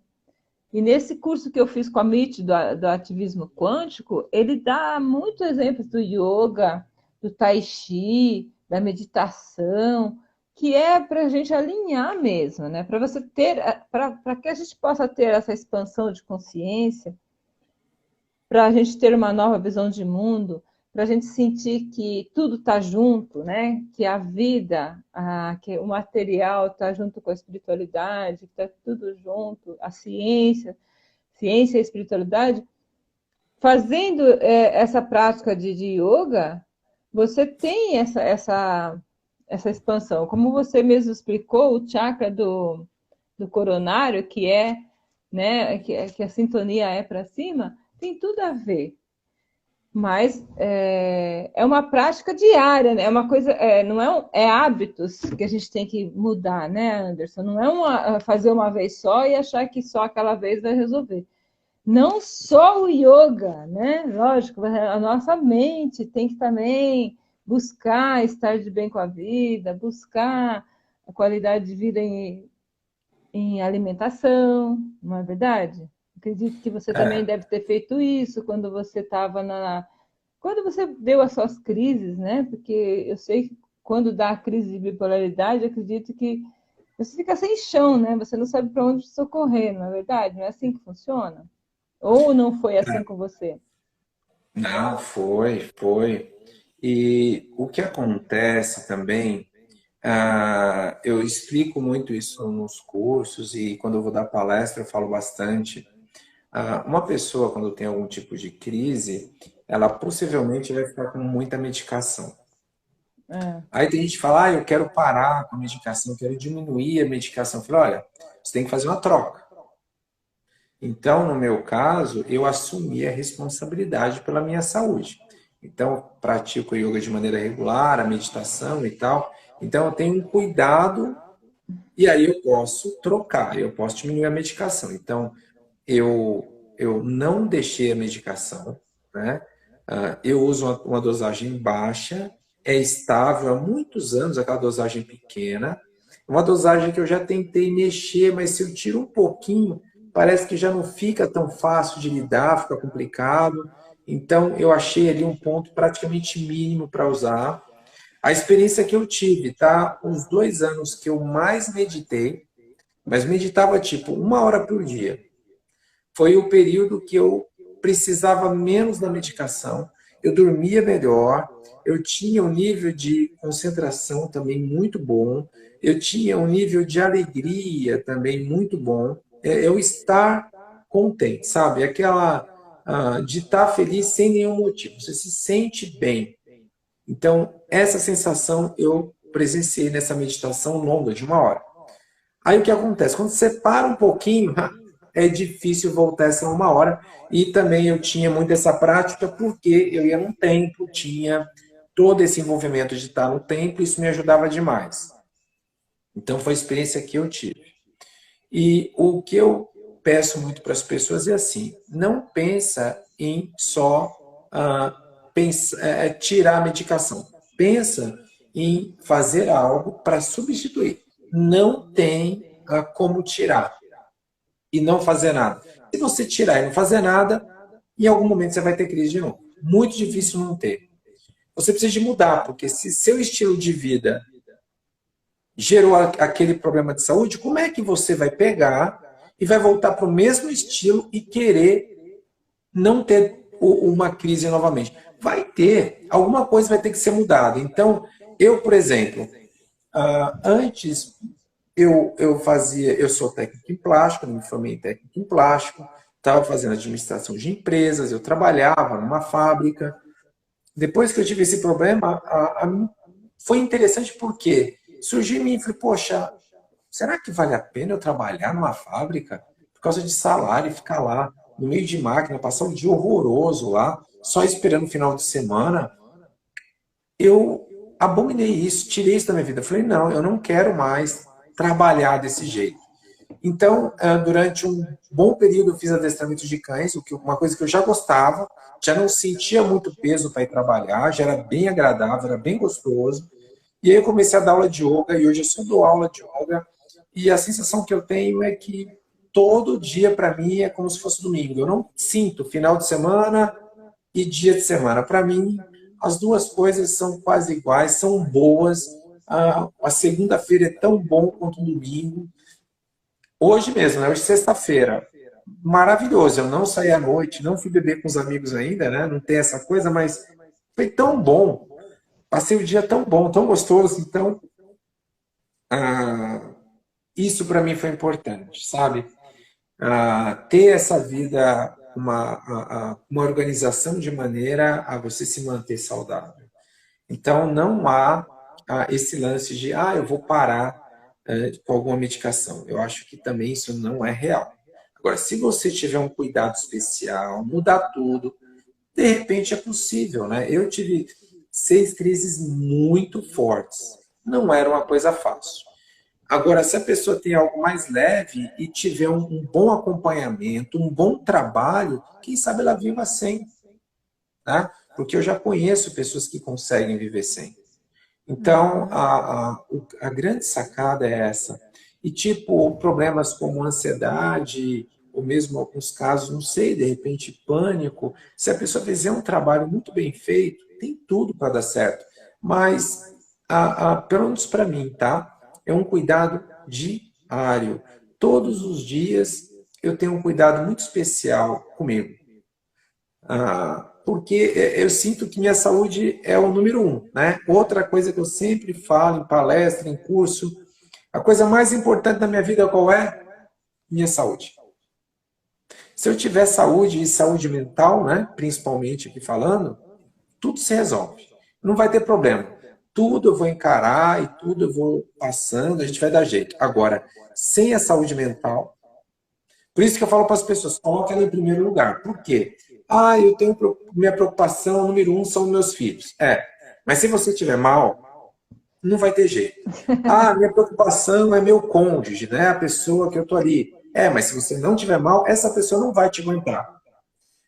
E nesse curso que eu fiz com a MIT do ativismo quântico, ele dá muitos exemplos do yoga, do tai chi, da meditação, que é para a gente alinhar mesmo, né? Para você ter, para que a gente possa ter essa expansão de consciência, para a gente ter uma nova visão de mundo, para a gente sentir que tudo está junto, né? Que a vida, que o material está junto com a espiritualidade, que está tudo junto, a ciência e espiritualidade. Fazendo essa prática de yoga, você tem essa expansão. Como você mesmo explicou, o chakra do coronário, que é, né, que a sintonia é para cima, tem tudo a ver. Mas é uma prática diária, né? É uma coisa, não é hábitos que a gente tem que mudar, né, Anderson? Não é fazer uma vez só e achar que só aquela vez vai resolver. Não só o yoga, né? Lógico, a nossa mente tem que também buscar estar de bem com a vida, buscar a qualidade de vida em alimentação, não é verdade? Acredito que você também É, deve ter feito isso quando você estava quando você deu as suas crises, né? Porque eu sei que quando dá a crise de bipolaridade, acredito que você fica sem chão, né? Você não sabe para onde socorrer, não é verdade? Não é assim que funciona? Ou não foi assim com você? não, foi. E o que acontece também, eu explico muito isso nos cursos e quando eu vou dar palestra eu falo bastante. Uma pessoa, quando tem algum tipo de crise, ela possivelmente vai ficar com muita medicação. É, Aí tem gente que fala, eu quero parar com a medicação, eu quero diminuir a medicação. Eu falo, olha, você tem que fazer uma troca. Então, no meu caso, eu assumi a responsabilidade pela minha saúde. Então, pratico yoga de maneira regular, a meditação e tal. Então, eu tenho um cuidado e aí eu posso trocar, eu posso diminuir a medicação. Então, eu não deixei a medicação, né? Eu uso uma dosagem baixa, é estável há muitos anos, aquela dosagem pequena. Uma dosagem que eu já tentei mexer, mas se eu tiro um pouquinho, parece que já não fica tão fácil de lidar, fica complicado. Então, eu achei ali um ponto praticamente mínimo para usar. A experiência que eu tive, tá? Os 2 anos que eu mais meditei, mas meditava tipo 1 hora por dia. Foi o período que eu precisava menos da medicação, eu dormia melhor, eu tinha um nível de concentração também muito bom, eu tinha um nível de alegria também muito bom, eu estar contente, sabe? Aquela de estar feliz sem nenhum motivo, você se sente bem. Então, essa sensação eu presenciei nessa meditação longa de 1 hora. Aí o que acontece? Quando você para um pouquinho, é difícil voltar essa 1 hora. E também eu tinha muito essa prática porque eu ia num templo, tinha todo esse envolvimento de estar no templo, isso me ajudava demais. Então foi a experiência que eu tive. E o que eu peço muito para as pessoas é assim: não pensa em só tirar a medicação. Pensa em fazer algo para substituir. Não tem como tirar e não fazer nada. Se você tirar e não fazer nada, em algum momento você vai ter crise de novo. Muito difícil não ter. Você precisa de mudar, porque se seu estilo de vida gerou aquele problema de saúde, como é que você vai pegar e vai voltar para o mesmo estilo e querer não ter uma crise novamente? vai ter, alguma coisa vai ter que ser mudada. Então, eu, por exemplo, antes eu sou técnico em plástico, me formei em técnico em plástico, estava fazendo administração de empresas, eu trabalhava numa fábrica. Depois que eu tive esse problema, foi interessante porque surgiu em mim e falei, poxa, será que vale a pena eu trabalhar numa fábrica por causa de salário e ficar lá no meio de máquina, passar um dia horroroso lá, só esperando o final de semana? Eu abominei isso, tirei isso da minha vida. Falei, não, eu não quero mais trabalhar desse jeito. Então, durante um bom período, eu fiz adestramento de cães, uma coisa que eu já gostava, já não sentia muito peso para ir trabalhar, já era bem agradável, era bem gostoso. E aí eu comecei a dar aula de yoga, e hoje eu só dou aula de yoga, e a sensação que eu tenho é que todo dia, para mim, é como se fosse domingo. Eu não sinto final de semana e dia de semana. Para mim, as duas coisas são quase iguais, são boas. A segunda-feira é tão bom quanto o domingo. Hoje mesmo, né? Hoje é sexta-feira. Maravilhoso. Eu não saí à noite, não fui beber com os amigos ainda, né? Não tem essa coisa, mas foi tão bom. Passei o dia tão bom, tão gostoso. Então, ah, isso para mim foi importante, sabe? Ter essa vida, uma organização de maneira a você se manter saudável. Então, não há esse lance de, eu vou parar com alguma medicação. Eu acho que também isso não é real. Agora, se você tiver um cuidado especial, mudar tudo, de repente é possível, né? Eu tive 6 crises muito fortes. Não era uma coisa fácil. Agora, se a pessoa tem algo mais leve e tiver um bom acompanhamento, um bom trabalho, quem sabe ela viva sem, né? Porque eu já conheço pessoas que conseguem viver sem. Então, a grande sacada é essa. E, tipo, problemas como ansiedade, ou mesmo alguns casos, não sei, de repente, pânico, se a pessoa fizer um trabalho muito bem feito, tem tudo para dar certo. Mas, pelo menos para mim, tá? É um cuidado diário. Todos os dias eu tenho um cuidado muito especial comigo. Porque eu sinto que minha saúde é o número um, né? Outra coisa que eu sempre falo em palestra, em curso, a coisa mais importante da minha vida qual é? Minha saúde. Se eu tiver saúde e saúde mental, né? Principalmente aqui falando, tudo se resolve. Não vai ter problema. Tudo eu vou encarar e tudo eu vou passando, a gente vai dar jeito. Agora, sem a saúde mental, por isso que eu falo para as pessoas, coloca ela em primeiro lugar. Por quê? Eu tenho minha preocupação número um são meus filhos. Mas se você estiver mal, não vai ter jeito. Minha preocupação é meu cônjuge, né? A pessoa que eu tô ali. Mas se você não estiver mal, essa pessoa não vai te aguentar.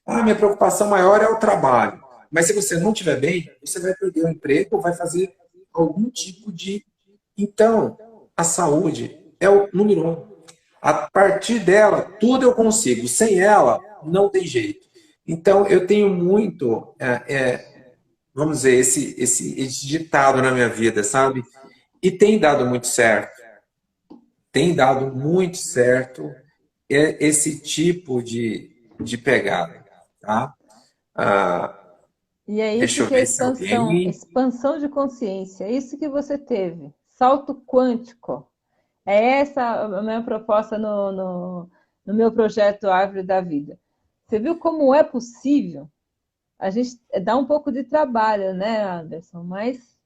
Minha preocupação maior é o trabalho. Mas se você não estiver bem, você vai perder o emprego ou vai fazer algum tipo de... Então, a saúde é o número um. A partir dela, tudo eu consigo. Sem ela, não tem jeito. Então, eu tenho muito, vamos dizer, esse ditado na minha vida, sabe? E tem dado muito certo. Tem dado muito certo esse tipo de pegada, tá? E é Deixa isso eu que é ver se alguém... expansão de consciência, é isso que você teve, salto quântico. É essa a minha proposta no meu projeto Árvore da Vida. Você viu como é possível? A gente dá um pouco de trabalho, né, Anderson? Mas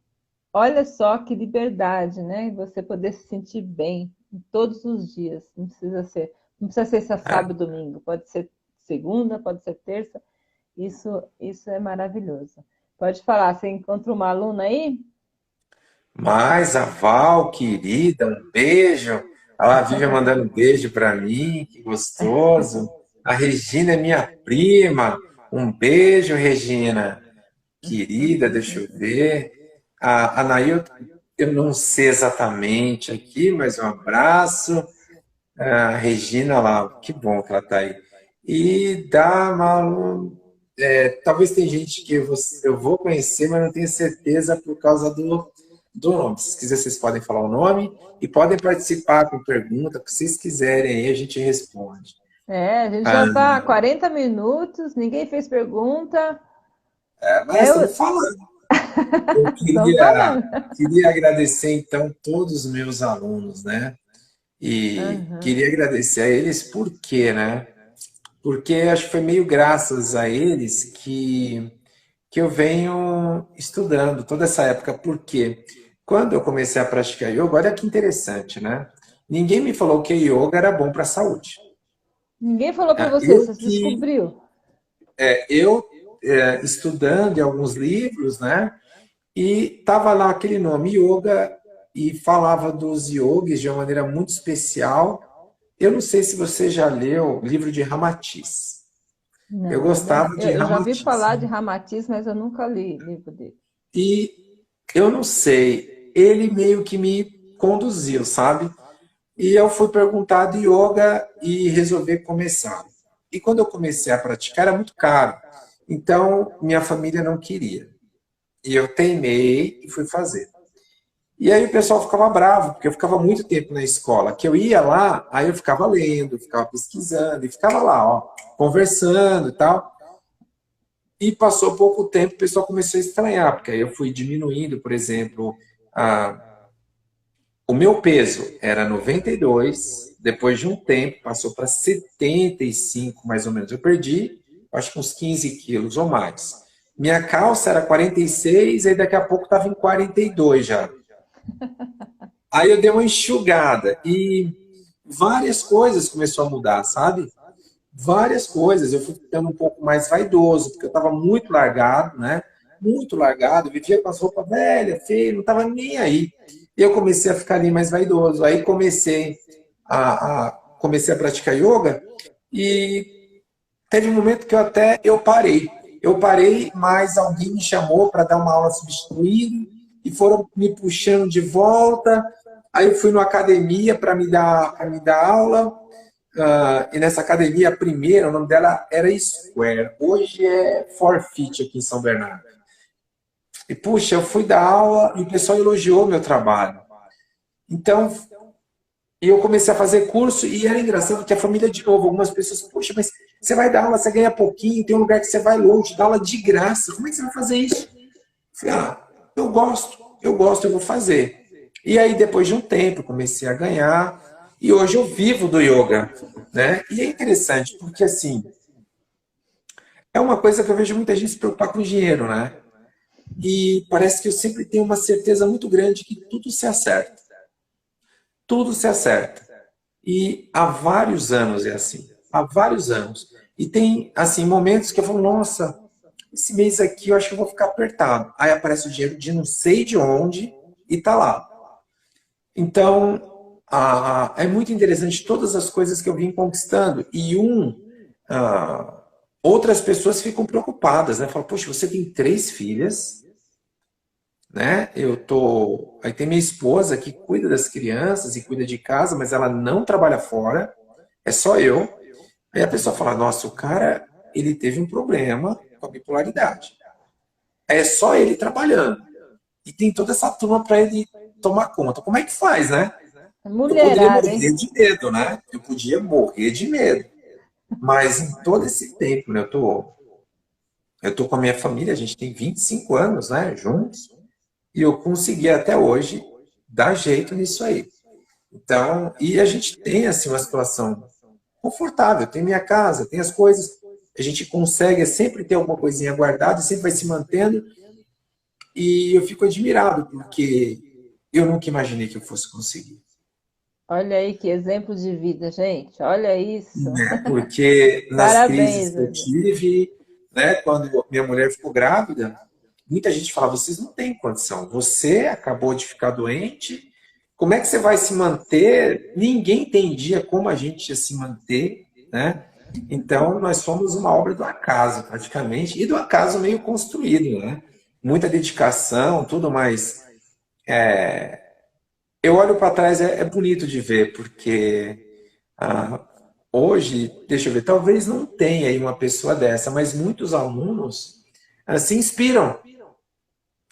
olha só que liberdade, né? Você poder se sentir bem todos os dias. Não precisa ser só sábado e domingo. Pode ser segunda, pode ser terça. Isso é maravilhoso. Pode falar, você encontra uma aluna aí? Mas a Val, querida, um beijo. Ela vive mandando um beijo para mim, que gostoso. A Regina é minha prima. Um beijo, Regina. Querida, deixa eu ver. A Nail, eu não sei exatamente aqui, mas um abraço. A Regina lá, que bom que ela está aí. E da Malu, talvez tem gente que eu vou conhecer, mas não tenho certeza por causa do nome. Se quiser, vocês podem falar o nome e podem participar com pergunta, o que vocês quiserem aí, a gente responde. A gente já está há 40 minutos, ninguém fez pergunta. Mas Eu... estamos falando. Eu Estamos falando. queria agradecer, então, todos os meus alunos, né? E Aham. queria agradecer a eles por quê, né? Porque acho que foi meio graças a eles que eu venho estudando toda essa época. Porque quando eu comecei a praticar yoga, olha que interessante, né? Ninguém me falou que yoga era bom para a saúde. Ninguém falou para Ah, você, você descobriu. eu estudando em alguns livros, né? E tava lá aquele nome yoga e falava dos yogis de uma maneira muito especial. Eu não sei se você já leu o livro de Ramatiz. Eu Não, ainda não. gostava de Eu já vi Ramatiz. falar de Ramatiz, mas eu nunca li livro dele. E eu não sei, ele meio que me conduziu, sabe? E eu fui perguntar de yoga e resolvi começar. E quando eu comecei a praticar, era muito caro. Então, minha família não queria. E eu teimei e fui fazer. E aí o pessoal ficava bravo, porque eu ficava muito tempo na escola. Que eu ia lá, aí eu ficava lendo, ficava pesquisando, e ficava lá, ó, conversando e tal. E passou pouco tempo, o pessoal começou a estranhar, porque aí eu fui diminuindo, por exemplo, o meu peso era 92, depois de um tempo passou para 75, mais ou menos. Eu perdi, acho que uns 15 quilos ou mais. Minha calça era 46, aí daqui a pouco estava em 42 já. Aí eu dei uma enxugada e várias coisas começou a mudar, sabe? Várias coisas. Eu fui ficando um pouco mais vaidoso, porque eu estava muito largado, né? Muito largado, vivia com as roupas velhas, feias, não estava nem aí. E eu comecei a ficar ali mais vaidoso. Aí comecei a praticar yoga e teve um momento que eu parei. Eu parei, mas alguém me chamou para dar uma aula substituindo e foram me puxando de volta. Aí eu fui numa academia para me dar aula. E nessa academia, a primeira, o nome dela era Square. Hoje é Forfeit aqui em São Bernardo. E, puxa, eu fui dar aula e o pessoal elogiou meu trabalho. Então, eu comecei a fazer curso e era engraçado que a família, de novo, algumas pessoas, puxa, mas você vai dar aula, você ganha pouquinho, tem um lugar que você vai longe, dá aula de graça. Como é que você vai fazer isso? Eu falei, eu gosto, eu vou fazer. E aí, depois de um tempo, comecei a ganhar. E hoje eu vivo do yoga, né? E é interessante, porque assim, é uma coisa que eu vejo muita gente se preocupar com dinheiro, né? E parece que eu sempre tenho uma certeza muito grande que tudo se acerta. Tudo se acerta. E há vários anos é assim. Há vários anos. E tem, assim, momentos que eu falo, nossa, esse mês aqui eu acho que eu vou ficar apertado. Aí aparece o dinheiro de não sei de onde e tá lá. Então, é muito interessante todas as coisas que eu vim conquistando. Outras pessoas ficam preocupadas, né? Falam, poxa, você tem 3 filhas, né? Aí tem minha esposa que cuida das crianças e cuida de casa, mas ela não trabalha fora, é só eu. Aí a pessoa fala, nossa, o cara, ele teve um problema com a bipolaridade. É só ele trabalhando. E tem toda essa turma para ele tomar conta. Como é que faz, né? Eu poderia Mulherada, morrer hein? de medo, né? Eu podia morrer de medo. Mas em todo esse tempo, né? Eu tô com a minha família, a gente tem 25 anos, né? Juntos. E eu consegui até hoje dar jeito nisso aí. Então, e a gente tem, assim, uma situação confortável. Tem minha casa, tem as coisas. A gente consegue sempre ter alguma coisinha guardada, sempre vai se mantendo. E eu fico admirado, porque eu nunca imaginei que eu fosse conseguir. Olha aí que exemplo de vida, gente. Olha isso. Né? Porque nas crises Parabéns, que eu Eder. tive, né, quando minha mulher ficou grávida, muita gente fala, vocês não têm condição. Você acabou de ficar doente, como é que você vai se manter? Ninguém entendia como a gente ia se manter, né? Então, nós fomos uma obra do acaso, praticamente, e do acaso meio construído, né? Muita dedicação, tudo mais. Eu olho para trás, é bonito de ver, porque ah, hoje, deixa eu ver, talvez não tenha aí uma pessoa dessa, mas muitos alunos se inspiram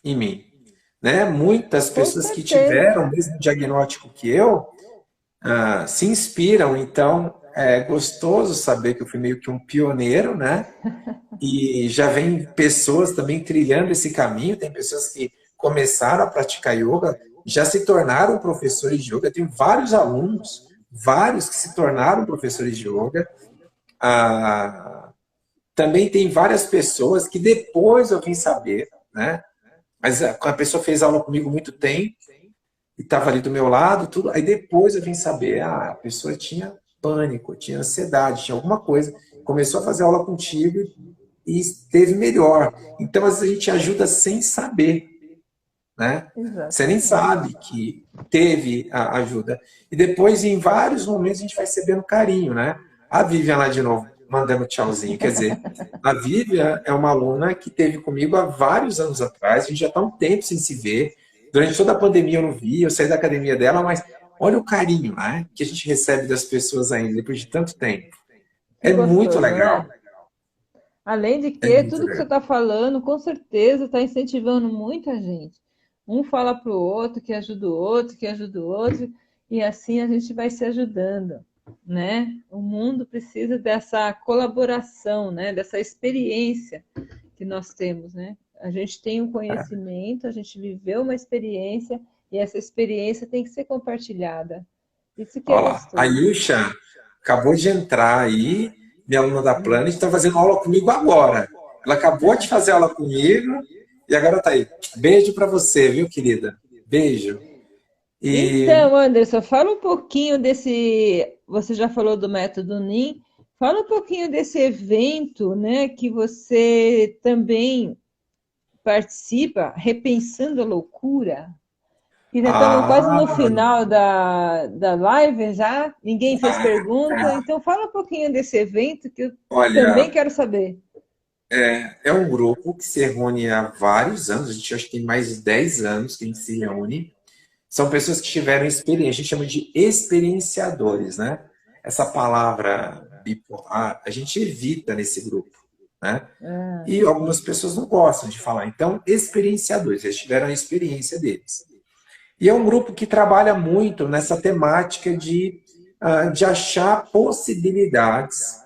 em mim, né? Muitas Com pessoas que certeza. tiveram o mesmo diagnóstico que eu se inspiram. Então, é gostoso saber que eu fui meio que um pioneiro, né? E já vem pessoas também trilhando esse caminho, tem pessoas que começaram a praticar yoga, já se tornaram professores de yoga, tem vários alunos, vários que se tornaram professores de yoga. Ah, também tem várias pessoas que depois eu vim saber, né? Mas a pessoa fez aula comigo muito tempo, e estava ali do meu lado, tudo. Aí depois eu vim saber, a pessoa tinha pânico, tinha ansiedade, tinha alguma coisa. Começou a fazer aula contigo e esteve melhor. Então, às vezes, a gente ajuda sem saber, né? Você nem Exatamente. sabe que teve a ajuda. E depois, em vários momentos, a gente vai recebendo carinho, né? A Vivian lá de novo, mandando tchauzinho. Quer dizer, a Vivian é uma aluna que teve comigo há vários anos atrás, a gente já está um tempo sem se ver. Durante toda a pandemia eu não vi, eu saí da academia dela, mas olha o carinho, né, que a gente recebe das pessoas ainda, depois de tanto tempo. Que É muito gostoso, legal, né? Além de é que muito tudo que você legal. está falando, com certeza está incentivando muita gente. Um fala para o outro, que ajuda o outro, que ajuda o outro, e assim a gente vai se ajudando, né? O mundo precisa dessa colaboração, né? Dessa experiência que nós temos, né? A gente tem um conhecimento, a gente viveu uma experiência, e essa experiência tem que ser compartilhada. Isso que é Olha lá, a gostoso. Yusha acabou de entrar aí, minha aluna da Planet, está fazendo aula comigo agora. Ela acabou de fazer aula comigo e agora está aí. Beijo para você, viu, querida? Beijo. E Então, Anderson, fala um pouquinho desse. Você já falou do método NIM, fala um pouquinho desse evento, né, que você também participa, Repensando a Loucura. E já estamos quase no ah, final da live já, ninguém fez pergunta, então fala um pouquinho desse evento que eu também olha, quero saber. é um grupo que se reúne há vários anos, a gente acha que tem mais de 10 anos que a gente se reúne. São pessoas que tiveram experiência, a gente chama de experienciadores, né? Essa palavra bipolar, a gente evita nesse grupo, né? Ah, E algumas pessoas não gostam de falar. Então, experienciadores, eles tiveram a experiência deles. E é um grupo que trabalha muito nessa temática de achar possibilidades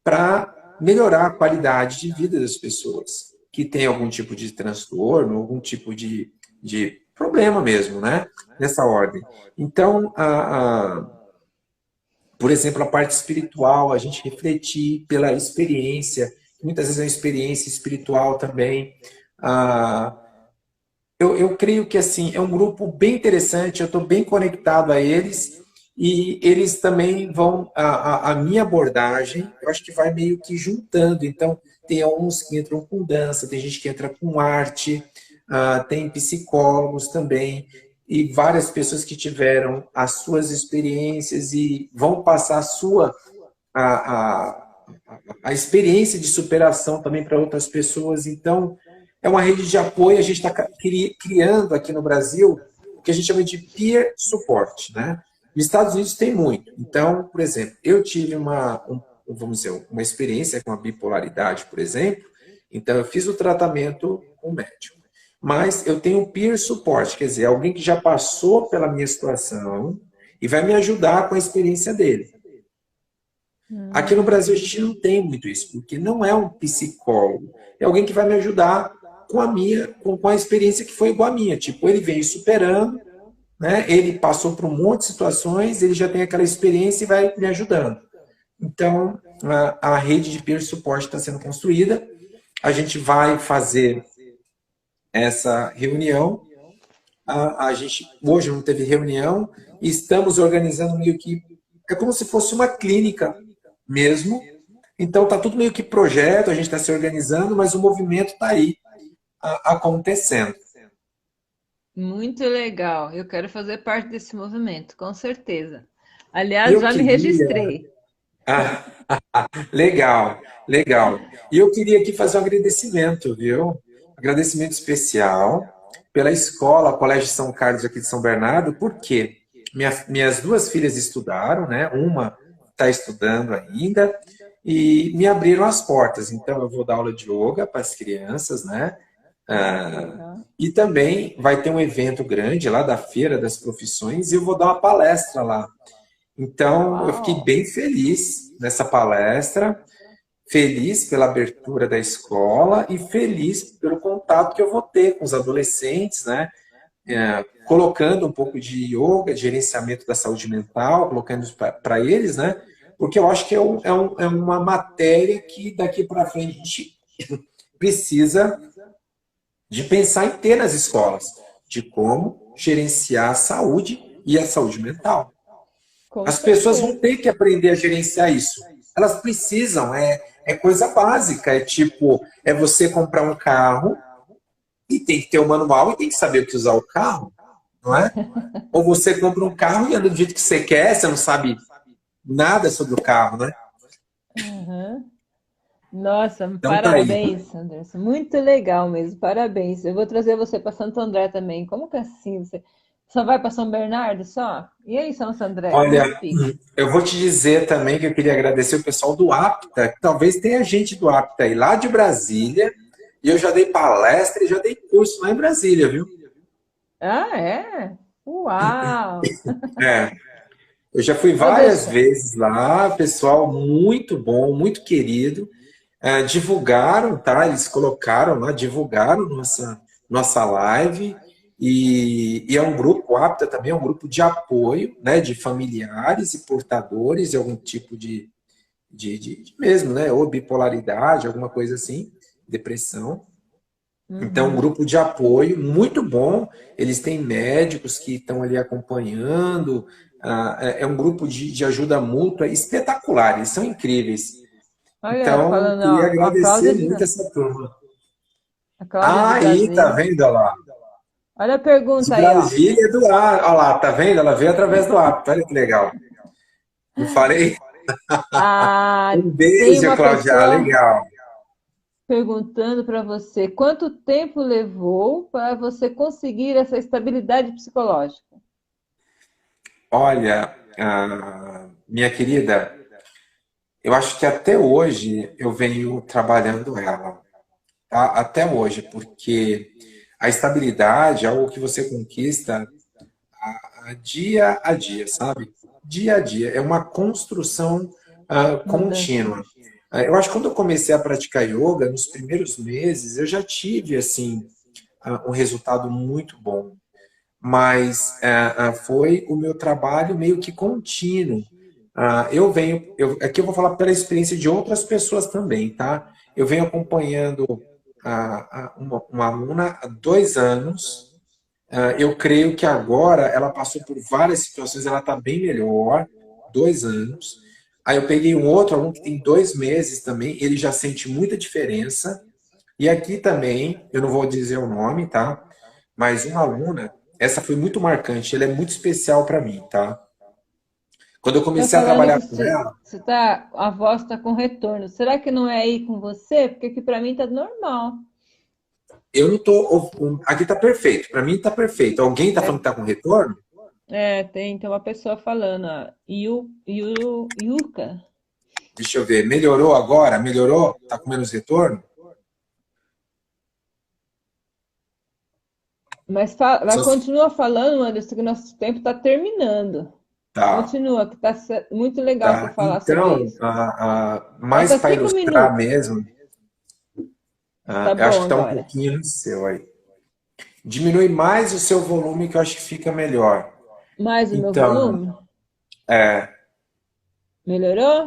para melhorar a qualidade de vida das pessoas que têm algum tipo de transtorno, algum tipo de problema mesmo, né? Nessa ordem. Então, por exemplo, a parte espiritual, a gente refletir pela experiência, muitas vezes é uma experiência espiritual também. Ah, eu creio que assim é um grupo bem interessante, eu estou bem conectado a eles e eles também vão a minha abordagem, eu acho que vai meio que juntando. Então tem alguns que entram com dança, tem gente que entra com arte, tem psicólogos também e várias pessoas que tiveram as suas experiências e vão passar a, a, a experiência de superação também para outras pessoas. Então, é uma rede de apoio. A gente está criando aqui no Brasil o que a gente chama de peer support, né? Nos Estados Unidos tem muito. Então, por exemplo, eu tive vamos dizer, uma experiência com a bipolaridade, por exemplo. Então, eu fiz o tratamento com o médico. Mas eu tenho peer support, quer dizer, alguém que já passou pela minha situação e vai me ajudar com a experiência dele. Aqui no Brasil a gente não tem muito isso, porque não é um psicólogo. É alguém que vai me ajudar com com a experiência que foi igual à minha. Tipo, ele veio superando, né? Ele passou por um monte de situações, ele já tem aquela experiência e vai me ajudando. Então, a rede de peer support está sendo construída. A gente vai fazer essa reunião. A gente hoje não teve reunião e estamos organizando meio que é como se fosse uma clínica mesmo. Então está tudo meio que projeto, a gente está se organizando, mas o movimento está aí acontecendo. muito legal. Eu quero fazer parte desse movimento, com certeza. E Aliás, eu já me queria. registrei. Ah, legal, legal. E eu queria aqui fazer um agradecimento, viu? Agradecimento especial pela escola, Colégio São Carlos aqui de São Bernardo, porque minhas duas filhas estudaram, né? Uma está estudando ainda, e me abriram as portas. Então, eu vou dar aula de yoga para as crianças, né? Legal. E também vai ter um evento grande lá da Feira das Profissões e eu vou dar uma palestra lá. Então, eu fiquei Uau! bem feliz nessa palestra, feliz pela abertura da escola e feliz pelo contato que eu vou ter com os adolescentes, né? Colocando um pouco de yoga, de gerenciamento da saúde mental, colocando isso para eles, né? Porque eu acho que é uma matéria que daqui para frente a gente precisa de pensar em ter nas escolas, de como gerenciar a saúde e a saúde mental. Com As pessoas vão certeza. ter que aprender a gerenciar isso. Elas precisam, é coisa básica, é tipo, é você comprar um carro e tem que ter o manual e tem que saber o que usar o carro, não é? Ou você compra um carro e anda do jeito que você quer, você não sabe nada sobre o carro, né? Aham. Nossa, Então tá aí. parabéns, Anderson. Muito legal mesmo, parabéns. Eu vou trazer você para Santo André também. Como que é assim? Você só vai para São Bernardo só? E aí, São André, como que Olha, fica? eu vou te dizer também que eu queria agradecer o pessoal do APTA, que talvez tenha gente do APTA aí lá de Brasília, e eu já dei palestra e já dei curso lá em Brasília, viu? Ah, é? Uau! É, eu já fui Vou várias deixar. vezes lá, pessoal muito bom, muito querido. Divulgaram, tá? Eles colocaram lá, divulgaram nossa live. E é um grupo, o APTA também é um grupo de apoio, né? De familiares e portadores de algum tipo de mesmo, né? Ou bipolaridade, alguma coisa assim, depressão. Então, um Uhum. grupo de apoio muito bom. Eles têm médicos que estão ali acompanhando. É um grupo de ajuda mútua espetacular. Eles são incríveis. Olha, Então, falando, queria ó, agradecer muito essa turma. A Cláudia de Aí, tá Brasília. vendo olha lá? Olha a De pergunta aí, ó. Brasília do ar. Olha lá, tá vendo? Ela veio através do ar. Olha que legal. Não falei? Ah, Um tem beijo, uma Cláudia. pessoa Legal. perguntando para você quanto tempo levou para você conseguir essa estabilidade psicológica? Olha, minha querida, eu acho que até hoje eu venho trabalhando ela, tá? Até hoje, porque a estabilidade é algo que você conquista a dia, sabe? Dia a dia. É uma construção Mudança. contínua. Eu acho que quando eu comecei a praticar yoga, nos primeiros meses, eu já tive, assim, um resultado muito bom. Mas foi o meu trabalho meio que contínuo. Aqui eu vou falar pela experiência de outras pessoas também, tá? Eu venho acompanhando uma aluna há 2 anos. Eu creio que agora ela passou por várias situações, ela está bem melhor, 2 anos. Aí eu peguei um outro aluno que tem 2 meses também, ele já sente muita diferença. E aqui também, eu não vou dizer o nome, tá? Mas uma aluna, essa foi muito marcante, ela é muito especial para mim, tá? Quando eu Tá comecei a falando que trabalhar com ela, você tá, a voz está com retorno. Será que não é aí com você? Porque aqui para mim tá normal. eu não tô. Aqui tá perfeito, para mim tá perfeito. Alguém tá falando É, que tá com retorno? tem uma pessoa falando, ó, Yuka. Deixa eu ver, melhorou agora? Melhorou? Tá com menos retorno? Mas Só se- continua falando, Anderson, que nosso tempo está terminando. Tá, Continua, que tá muito legal você tá. falar sobre Então, isso. mais Falta para 5 minutos. ilustrar mesmo, Tá eu acho bom que tá um agora. pouquinho no seu aí. Diminui mais o seu volume que eu acho que fica melhor. Mais o meu Então, volume? é, Melhorou?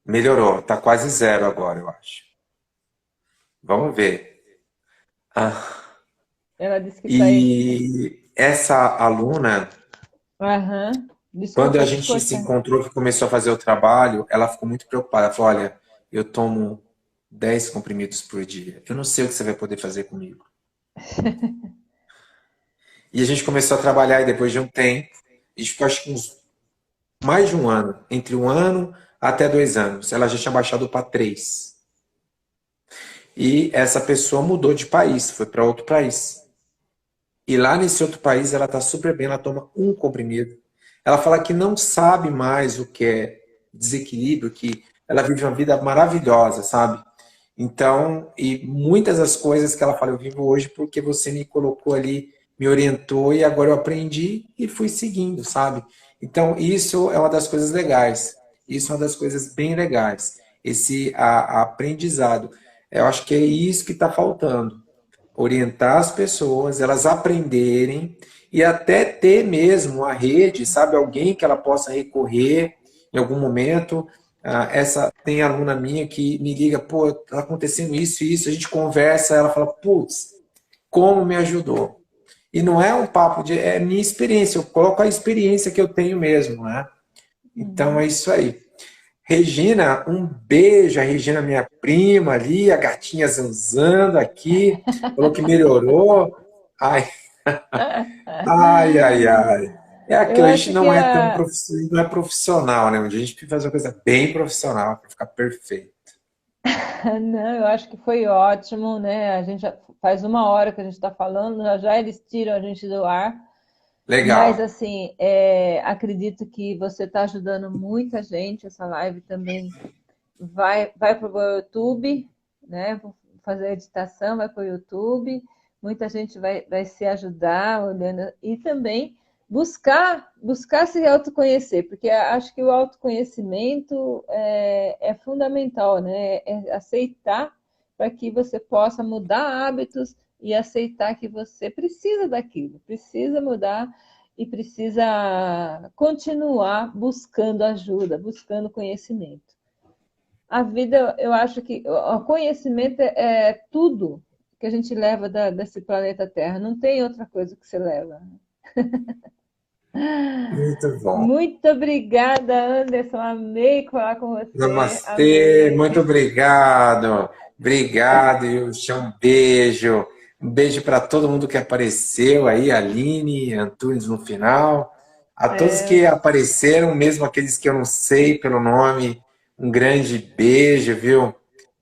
melhorou, tá quase zero agora, eu acho. Vamos ver. Ela disse que tá aí. E essa aluna, Aham. quando a Desculpa te gente se cortar. encontrou, que começou a fazer o trabalho, ela ficou muito preocupada. Ela falou: Olha, eu tomo 10 comprimidos por dia. Eu não sei o que você vai poder fazer comigo. E a gente começou a trabalhar, e depois de um tempo, a gente ficou acho que mais de um ano, entre 1 ano até 2 anos. Ela já tinha baixado para 3. E essa pessoa mudou de país, foi para outro país. E lá nesse outro país ela está super bem, ela toma um comprimido. Ela fala que não sabe mais o que é desequilíbrio, que ela vive uma vida maravilhosa, sabe? Então, e muitas das coisas que ela fala, eu vivo hoje porque você me colocou ali, me orientou e agora eu aprendi e fui seguindo, sabe? Então, isso é uma das coisas legais. Isso é uma das coisas bem legais. Esse aprendizado. Eu acho que é isso que está faltando. Orientar as pessoas, elas aprenderem e até ter mesmo a rede, sabe? Alguém que ela possa recorrer em algum momento. Tem aluna minha que me liga, pô, tá acontecendo isso e isso, a gente conversa, ela fala, putz, como me ajudou. E não é um papo é minha experiência, eu coloco a experiência que eu tenho mesmo, né? Então é isso aí. Regina, um beijo. A Regina, minha prima ali, a gatinha zanzando aqui, falou que melhorou. Ai, ai, ai, ai. É Eu aquilo, a gente acho que não é tão profissional, não é profissional, né? Um dia a gente tem que fazer uma coisa bem profissional para ficar perfeito. não, eu acho que foi ótimo, né? A gente já faz 1 hora que a gente está falando, já já eles tiram a gente do ar. Mas, Legal. assim, acredito que você está ajudando muita gente. Essa live também vai para o YouTube, né? Vou fazer a editação, vai para o YouTube. Muita gente vai se ajudar olhando e também buscar se autoconhecer, porque acho que o autoconhecimento é fundamental, né? É aceitar para que você possa mudar hábitos e aceitar que você precisa daquilo, precisa mudar e precisa continuar buscando ajuda, buscando conhecimento. A vida, eu acho que o conhecimento é tudo que a gente leva desse planeta Terra. Não tem outra coisa que você leva. Muito bom. Muito obrigada, Anderson. Amei falar com você. Namastê, Amei. muito obrigado. Obrigado, Yusha, um beijo. Um beijo para todo mundo que apareceu aí, Aline, Antunes no final. A todos que apareceram, mesmo aqueles que eu não sei pelo nome, um grande beijo, viu?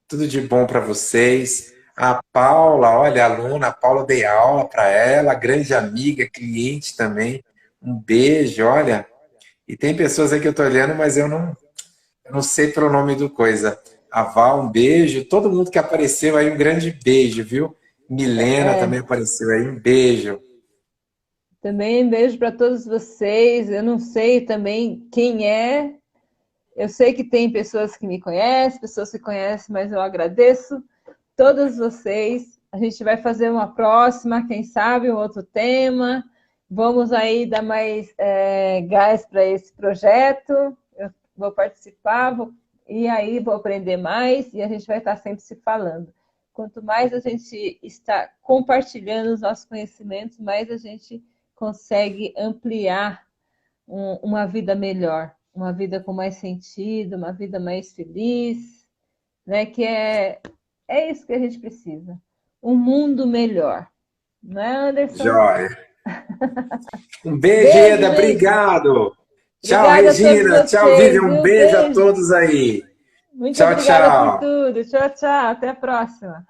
Tudo de bom para vocês. A Paula, olha, a aluna, a Paula dei aula para ela, grande amiga, cliente também. Um beijo, olha. E tem pessoas aí que eu estou olhando, mas eu não sei pelo nome do coisa. A Val, um beijo. Todo mundo que apareceu aí, um grande beijo, viu? Milena também apareceu aí, um beijo. Também beijo para todos vocês. Eu não sei também quem é. Eu sei que tem pessoas que me conhecem, pessoas que conhecem, mas eu agradeço todos vocês. A gente vai fazer uma próxima, quem sabe, um outro tema. Vamos aí dar mais gás para esse projeto. Eu vou participar, e aí vou aprender mais e a gente vai estar sempre se falando. Quanto mais a gente está compartilhando os nossos conhecimentos, mais a gente consegue ampliar uma vida melhor, uma vida com mais sentido, uma vida mais feliz, né? Que é isso que a gente precisa. Um mundo melhor. Não é, Anderson? Joia. Um beijo, Beijo, Eda. gente. Obrigado. Tchau, Obrigada a todos Regina. Tchau, Vivian. vocês, Um viu? beijo a Beijo. todos aí. Muito Tchau, obrigada por tchau. tudo. Tchau, tchau. Até a próxima.